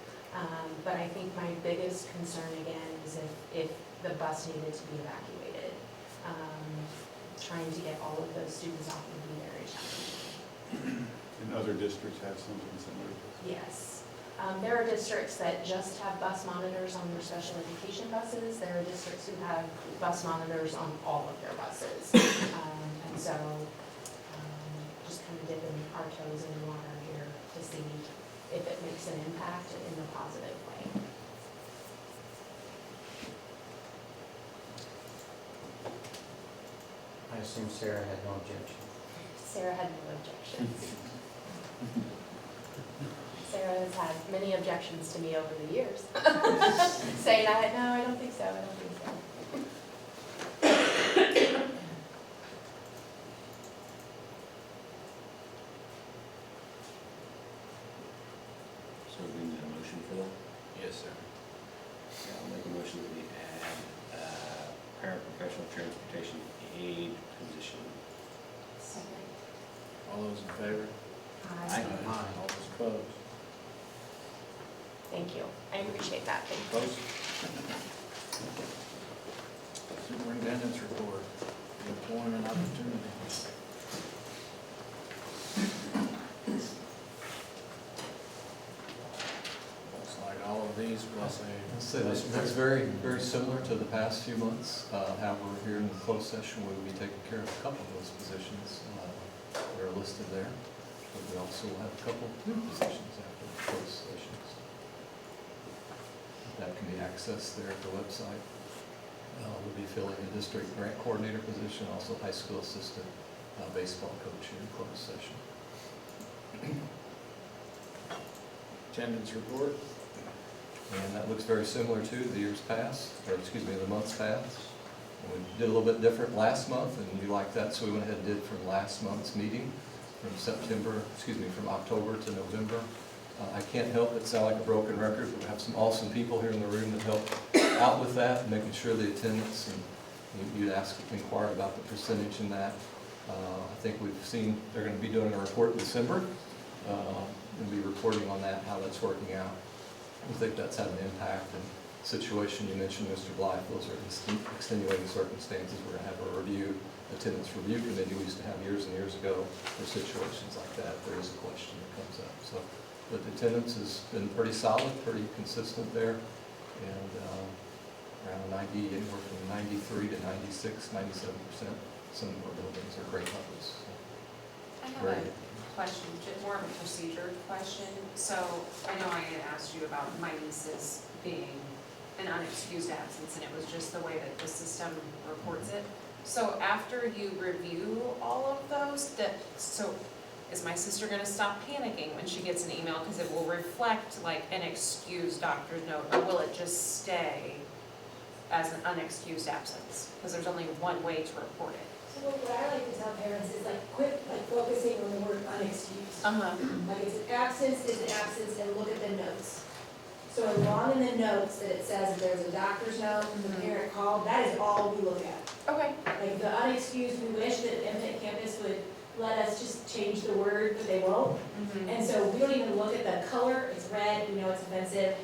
Speaker 8: But I think my biggest concern again is if the bus needed to be evacuated. Trying to get all of those students off would be very challenging.
Speaker 10: And other districts have something similar?
Speaker 8: Yes. There are districts that just have bus monitors on their special education buses. There are districts who have bus monitors on all of their buses. And so just kind of dipping our toes in the water here to see if it makes an impact in a positive way.
Speaker 7: I assume Sarah had no objection.
Speaker 8: Sarah had no objections. Sarah has had many objections to me over the years, saying, no, I don't think so, I don't think so.
Speaker 4: So we need a motion for that?
Speaker 1: Yes, sir.
Speaker 4: Yeah, I'll make a motion that we add paraprofessional transportation aid position.
Speaker 1: All those in favor?
Speaker 4: Aye.
Speaker 1: All those opposed?
Speaker 8: Thank you, I appreciate that, thank you.
Speaker 1: Opposed? Superintendent's report, the employment opportunities. Looks like all
Speaker 2: So that's very, very similar to the past few months. However, here in the closed session, we will be taking care of a couple of those positions that are listed there. But we also have a couple new positions after the closed sessions. That can be accessed there at the website. We'll be filling a district grant coordinator position, also high school assistant baseball coach here in closed session.
Speaker 1: Attendance report.
Speaker 2: And that looks very similar to the years past, or excuse me, the months past. And we did a little bit different last month, and you liked that, so we went ahead and did from last month's meeting, from October to November. I can't help but sound like a broken record, but we have some awesome people here in the room that helped out with that, making sure the attendance, and you'd inquired about the percentage in that. I think we've seen, they're going to be doing a report in December, and be reporting on that, how that's working out. I think that's had an impact. And situation you mentioned, Mr. Blythe, those are extenuating circumstances. We're going to have a attendance review committee we used to have years and years ago for situations like that. There is a question that comes up. So, but the attendance has been pretty solid, pretty consistent there, and around 90, anywhere from 93 to 96, 97%. Some of our buildings are great levels.
Speaker 12: I have
Speaker 2: Very
Speaker 12: a question, more of a procedure question. So I know I had asked you about my nieces being an unexcused absence, and it was just the way that the system reports it. So after you review all of those, so is my sister gonna stop panicking when she gets an email, because it will reflect like an excused doctor's note, or will it just stay as an unexcused absence? Because there's only one way to report it.
Speaker 13: So what I like to tell parents is like, quit like focusing on the word unexcused. Like it's an absence, and look at the notes. So along in the notes that it says if there's a doctor's note, the parent called, that is all we look at.
Speaker 12: Okay.
Speaker 13: Like the unexcused, we wish that Infinite Campus would let us just change the word, but they won't. And so we don't even look at the color, it's red, we know it's offensive,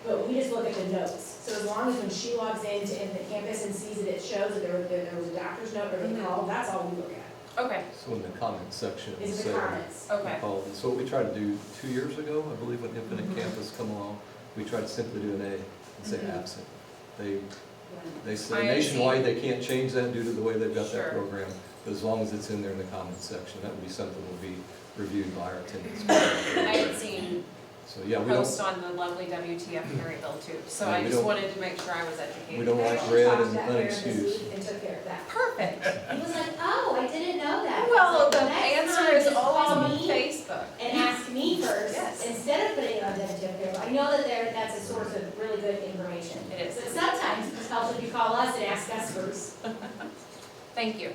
Speaker 13: but we just look at the notes. So as long as when she logs into Infinite Campus and sees that it shows that there was a doctor's note or they called, that's all we look at.
Speaker 12: Okay.
Speaker 2: So in the comment section,
Speaker 13: Is
Speaker 2: say,
Speaker 13: the comments.
Speaker 12: Okay.
Speaker 2: so what we tried to do 2 years ago, I believe, when Infinite Campus come along, we tried to simply do an A and say absent. They say nationwide they can't change that due to the way they've got that program, but as long as it's in there in the comments section, that would be something that will be reviewed by our attendance.
Speaker 12: I had seen
Speaker 2: So yeah, we don't,
Speaker 12: post on the lovely WTF Maryville too, so
Speaker 2: Yeah,
Speaker 12: I
Speaker 2: we
Speaker 12: just
Speaker 2: don't-
Speaker 12: wanted to make sure I was educated.
Speaker 2: we don't
Speaker 13: I
Speaker 2: like
Speaker 13: actually
Speaker 2: red
Speaker 13: talked
Speaker 2: and
Speaker 13: to that parent this
Speaker 2: unexcused.
Speaker 13: week and took care of that.
Speaker 12: Perfect.
Speaker 13: He was like, oh, I didn't know that.
Speaker 12: Well,
Speaker 13: So
Speaker 12: the
Speaker 13: next
Speaker 12: answer
Speaker 13: time,
Speaker 12: is
Speaker 13: just
Speaker 12: all
Speaker 13: call
Speaker 12: on
Speaker 13: me
Speaker 12: Facebook.
Speaker 13: and ask me first,
Speaker 12: Yes.
Speaker 13: instead of putting it on WTF. I know that that's a source of really good information.
Speaker 12: It is.
Speaker 13: But sometimes it helps if you call us and ask us first.
Speaker 12: Thank you.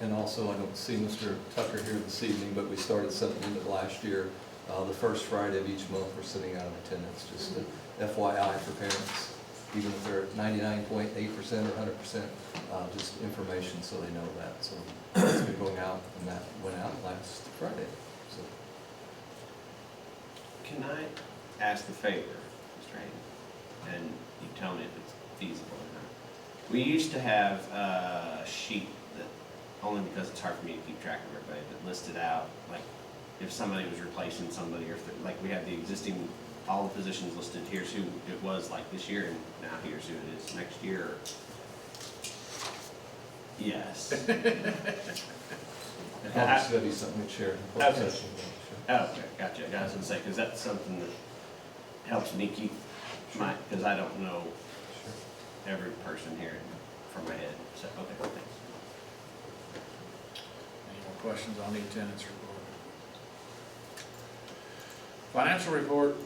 Speaker 2: And also, I don't see Mr. Tucker here this evening, but we started something in the last year. The first Friday of each month, we're sitting out of attendance, just a FYI for parents, even if they're 99.8% or 100%, just information so they know that. So it's been going out, and that went out last Friday. So
Speaker 4: Can I ask the favor, Mr. Hayden, and you tell me if it's feasible or not? We used to have a sheet that, only because it's hard for me to keep track of everybody, that listed out, like, if somebody was replacing somebody, or if, like, we have the existing, all the positions listed, here's who it was like this year, and now here's who it is next year. Yes.
Speaker 2: obviously, that'd be something we'd share in the closed
Speaker 4: Okay.
Speaker 2: session.
Speaker 4: Okay, gotcha. I was gonna say, because that's something that helps me keep my, because I don't know
Speaker 2: Sure.
Speaker 4: every person here from my head, so, okay, thanks.
Speaker 1: Any more questions on the attendance report? Financial report.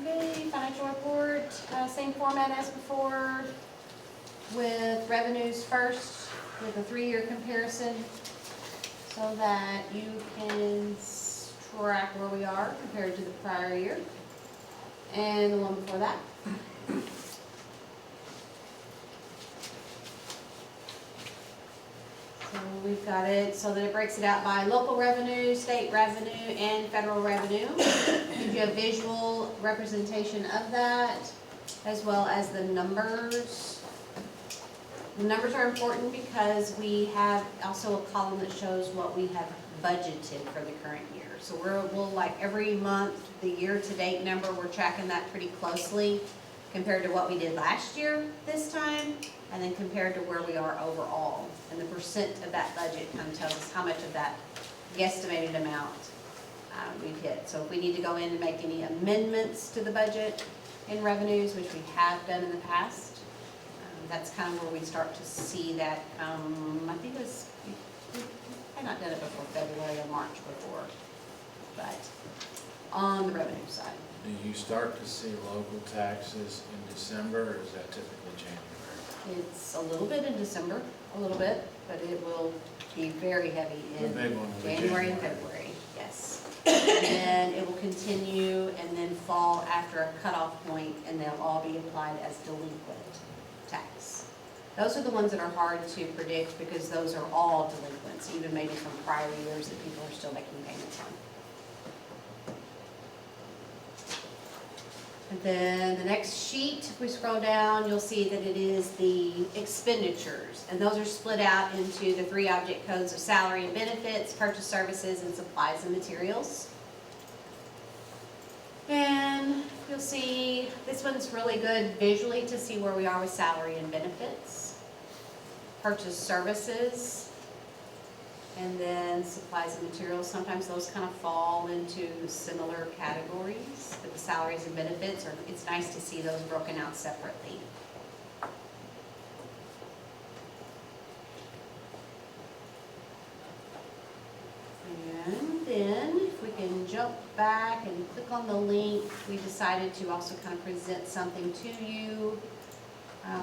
Speaker 6: Okay, financial report, same format as before, with revenues first, with a 3-year comparison, so that you can track where we are compared to the prior year, and the one before that. So we've got it so that it breaks it out by local revenue, state revenue, and federal revenue. Gives you a visual representation of that, as well as the numbers. The numbers are important because we have also a column that shows what we have budgeted for the current year. So we'll like every month, the year-to-date number, we're tracking that pretty closely compared to what we did last year this time, and then compared to where we are overall. And the percent of that budget kind of tells us how much of that guesstimated amount we've hit. So if we need to go in and make any amendments to the budget in revenues, which we have done in the past, that's kind of where we start to see that, I think it was, I've not done it before February or March before, but on the revenue side.
Speaker 1: Do you start to see local taxes in December, or is that typically January?
Speaker 6: It's a little bit in December, a little bit, but it will be very heavy
Speaker 1: The
Speaker 6: in
Speaker 1: big one will be
Speaker 6: January and February, yes. And then it will continue and then fall after a cutoff point, and they'll all be applied as delinquent tax. Those are the ones that are hard to predict because those are all delinquents, even maybe from prior years that people are still making payments on. And then the next sheet, if we scroll down, you'll see that it is the expenditures. And those are split out into the 3 object codes of salary and benefits, purchase services, and supplies and materials. And you'll see, this one's really good visually to see where we are with salary and benefits, purchase services, and then supplies and materials. Sometimes those kind of fall into similar categories, but the salaries and benefits are, it's nice to see those broken out separately. And then if we can jump back and click on the link, we decided to also kind of present something to you.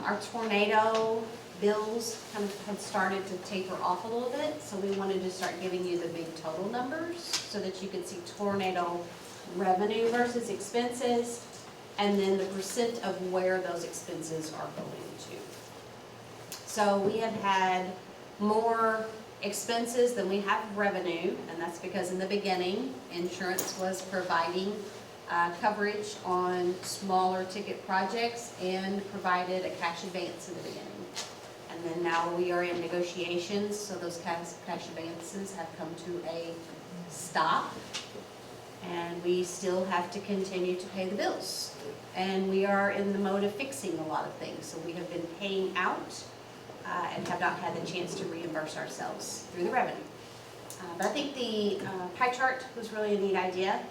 Speaker 6: Our tornado bills kind of had started to taper off a little bit, so we wanted to start giving you the big total numbers so that you could see tornado revenue versus expenses, and then the percent of where those expenses are going to. So we have had more expenses than we have revenue, and that's because in the beginning, insurance was providing coverage on smaller ticket projects and provided a cash advance in the beginning. And then now we are in negotiations, so those cash advances have come to a stop. And we still have to continue to pay the bills. And we are in the mode of fixing a lot of things. So we have been paying out and have not had the chance to reimburse ourselves through the revenue. But I think the pie chart was really a neat idea,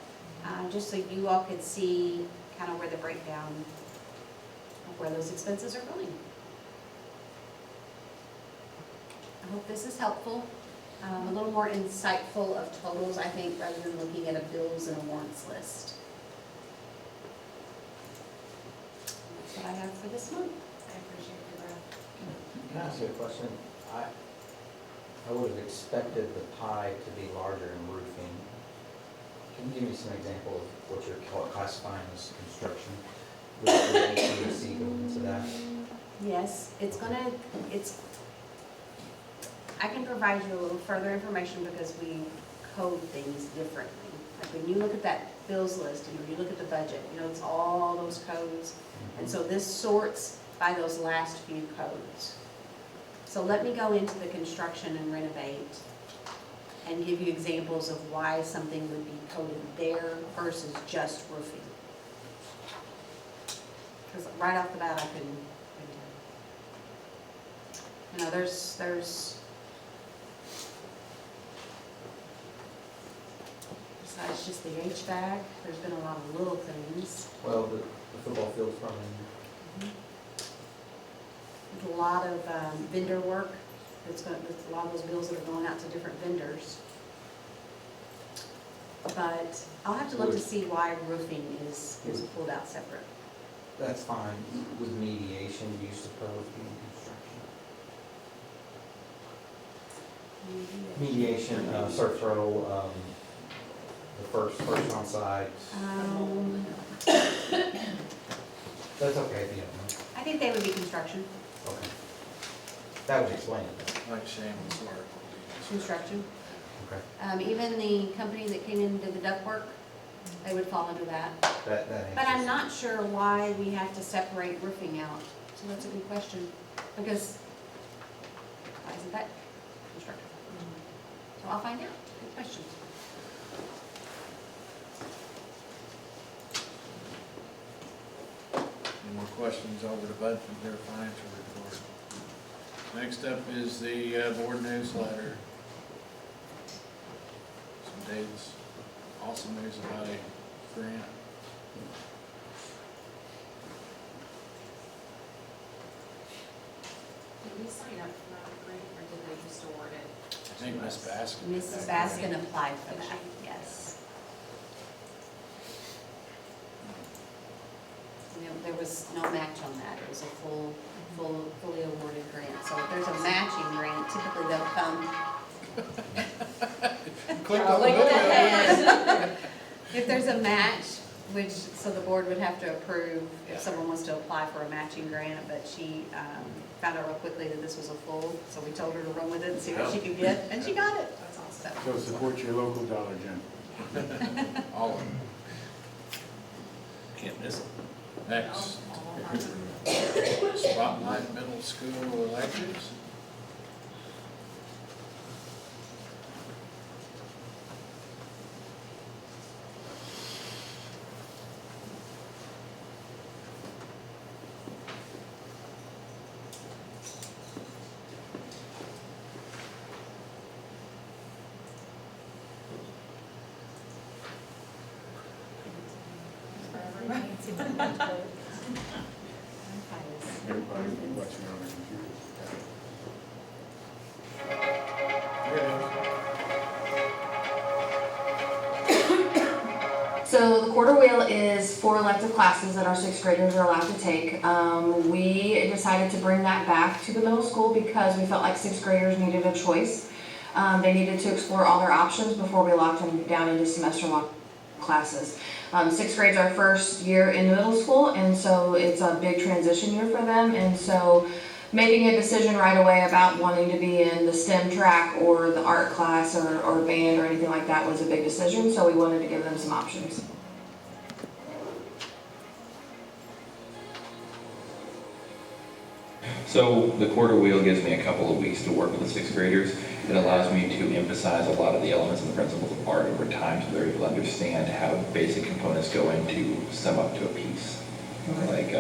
Speaker 6: just so you all could see kind of where the breakdown of where those expenses are going. I hope this is helpful, a little more insightful of totals, I think, rather than looking at a bills and a warrants list. That's what I have for this month.
Speaker 8: I appreciate your breath.
Speaker 7: Can I ask you a question? I would have expected the pie to be larger in roofing. Can you give me some example of what you're classifying as construction? Would HVAC go into that?
Speaker 6: Yes, I can provide you a little further information because we code things differently. Like when you look at that bills list and when you look at the budget, it's all those codes. And so this sorts by those last few codes. So let me go into the construction and renovate and give you examples of why something would be coded there versus just roofing. Because right off the bat, I couldn't tell. There's besides just the HVAC, there's been a lot of little things.
Speaker 7: Well, the football field's probably in there.
Speaker 6: There's a lot of vendor work. There's a lot of those bills that are going out to different vendors. But I'll have to look to see why roofing is pulled out separate.
Speaker 7: That's fine. With mediation, used to probably be in construction. Mediation, surf throw, the first on site. That's okay if you don't know.
Speaker 6: I think they would be construction.
Speaker 7: Okay. That would explain it.
Speaker 1: Like Shamon's work.
Speaker 6: Construction.
Speaker 7: Okay.
Speaker 6: Even the company that came in and did the duct work, they would fall under that.
Speaker 7: That
Speaker 6: But I'm
Speaker 7: answers.
Speaker 6: not sure why we have to separate roofing out. So that's a good question. Because, why isn't that construction? So So I'll find out. Good question.
Speaker 1: Any more questions over the budget and their financial report? Next up is the board newsletter. Some dates, awesome news about a grant.
Speaker 12: Did we sign up for that grant, or did they just award it?
Speaker 1: I think Ms. Baskin.
Speaker 6: Mrs. Baskin applied for that, yes. There was no match on that. It was a fully awarded grant. So if there's a matching grant, typically they'll come.
Speaker 1: Click on the button.
Speaker 6: And if there's a match, which, so the board would have to approve if someone wants to apply for a matching grant, but she found out real quickly that this was a full, so we told her to run with it and see what she could get, and she got it.
Speaker 12: That's awesome.
Speaker 10: So support your local Dollar General.
Speaker 1: All of them.
Speaker 4: Can't miss it.
Speaker 1: Next, Spotlight Middle School electives.
Speaker 10: Everybody be watching on the computer.
Speaker 14: So the quarter wheel is 4 elective classes that our 6th graders are allowed to take. We decided to bring that back to the middle school because we felt like 6th graders needed a choice. They needed to explore all their options before we locked them down into semester-long classes. 6th grade's our first year in middle school, and so it's a big transition year for them, and so making a decision right away about wanting to be in the STEM track or the art class or band or anything like that was a big decision, so we wanted to give them some options.
Speaker 15: So the quarter wheel gives me a couple of weeks to work with the 6th graders. It allows me to emphasize a lot of the elements and the principles of art over time so they're able to understand how basic components go into sum up to a piece. Like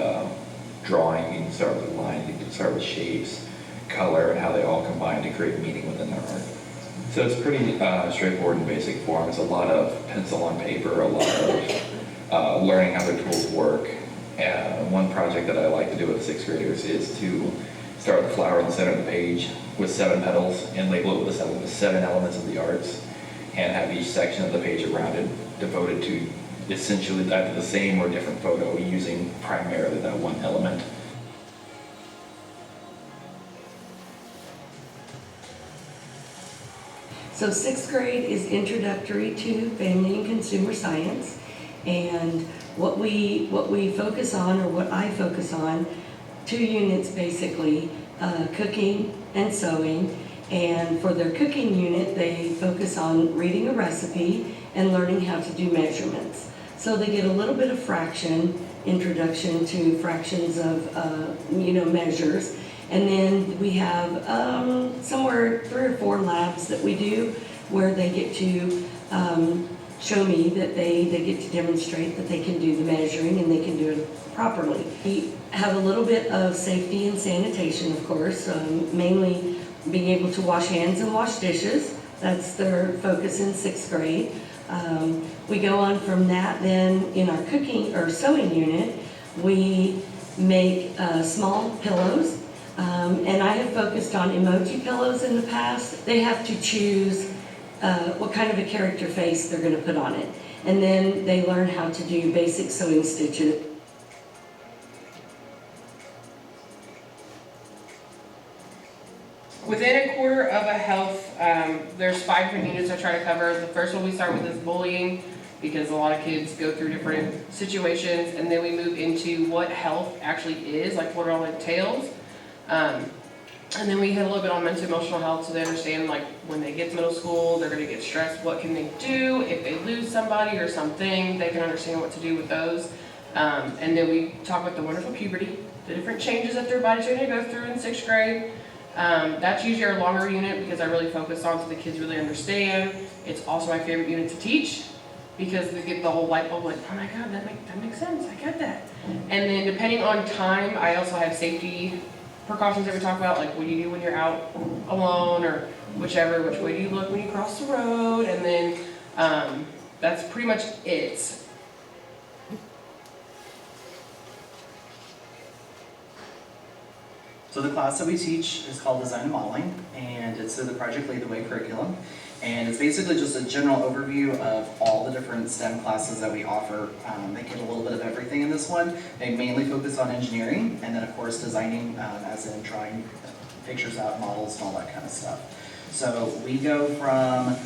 Speaker 15: drawing, you can start with lines, you can start with shapes, color, and how they all combine to create meaning within their art. So it's pretty straightforward and basic form. It's a lot of pencil on paper, a lot of learning how their tools work. One project that I like to do with the 6th graders is to start the flower in the center of the page with 7 petals and label it with the 7 elements of the arts, and have each section of the page around it devoted to essentially either the same or different photo using primarily that one element.
Speaker 16: So 6th grade is introductory to family and consumer science, and what we focus on, or what I focus on, 2 units basically, cooking and sewing. And for their cooking unit, they focus on reading a recipe and learning how to do measurements. So they get a little bit of fraction, introduction to fractions of measures. And then we have somewhere 3 or 4 labs that we do where they get to show me that they get to demonstrate that they can do the measuring and they can do it properly. We have a little bit of safety and sanitation, of course, mainly being able to wash hands and wash dishes. That's their focus in 6th grade. We go on from that then in our cooking or sewing unit, we make small pillows. And I have focused on emoji pillows in the past. They have to choose what kind of a character face they're going to put on it. And then they learn how to do basic sewing stitches.
Speaker 17: Within a quarter of a health, there's 5 different units I try to cover. The first one we start with is bullying, because a lot of kids go through different situations, and then we move into what health actually is, like what it all entails. And then we hit a little bit on mental emotional health, so they understand like when they get to middle school, they're gonna get stressed, what can they do? If they lose somebody or something, they can understand what to do with those. And then we talk about the wonderful puberty, the different changes that their body's going to go through in 6th grade. That's usually our longer unit because I really focus on so the kids really understand. It's also my favorite unit to teach because they get the whole light bulb like, oh my God, that makes sense, I get that. And then depending on time, I also have safety precautions that we talk about, like what do you do when you're out alone or which way do you look when you cross the road, and then that's pretty much it.
Speaker 18: So the class that we teach is called Design and Modeling, and it's through the Project Lead the Way curriculum. And it's basically just a general overview of all the different STEM classes that we offer. They get a little bit of everything in this one. They mainly focus on engineering, and then of course designing, as in drawing pictures out, models, and all that kind of stuff. So we go from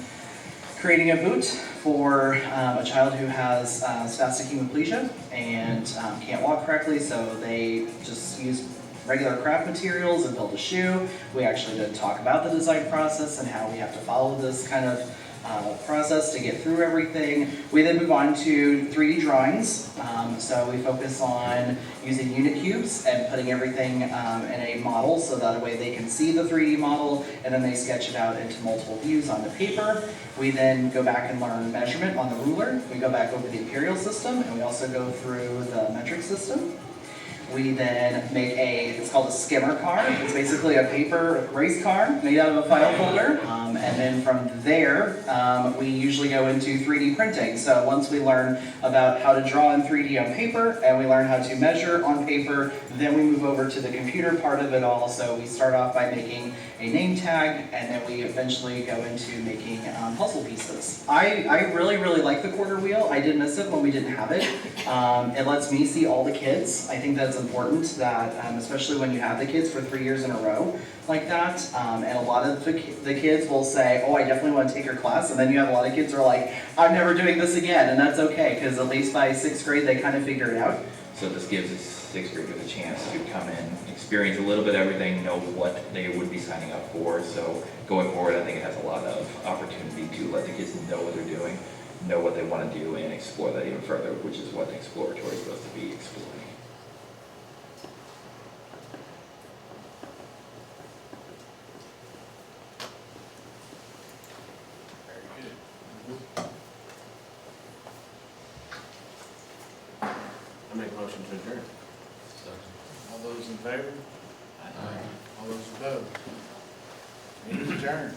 Speaker 18: creating a boot for a child who has spastic hemiplegia and can't walk correctly, so they just use regular craft materials and build a shoe. We actually did talk about the design process and how we have to follow this kind of process to get through everything. We then move on to 3D drawings. So we focus on using unit cubes and putting everything in a model so that way they can see the 3D model and then they sketch it out into multiple views on the paper. We then go back and learn measurement on the ruler. We go back over the imperial system, and we also go through the metric system. We then make it's called a skimmer car. It's basically a paper race car made out of a file folder. And then from there, we usually go into 3D printing. So once we learn about how to draw in 3D on paper and we learn how to measure on paper, then we move over to the computer part of it all. So we start off by making a name tag, and then we eventually go into making puzzle pieces. I really, really like the quarter wheel. I did miss it when we didn't have it. It lets me see all the kids. I think that's important, that especially when you have the kids for 3 years in a row like that, and a lot of the kids will say, oh, I definitely want to take your class, and then you have a lot of kids who are like, I'm never doing this again, and that's okay, because at least by 6th grade they kind of figure it out.
Speaker 15: So this gives us 6th graders a chance to come in, experience a little bit of everything, know what they would be signing up for. So going forward, I think it has a lot of opportunity to let the kids know what they're doing, know what they want to do, and explore that even further, which is what exploratory is supposed to be, exploring.
Speaker 4: I make a motion to adjourn.
Speaker 1: All those in favor? All those opposed? Meeting adjourned.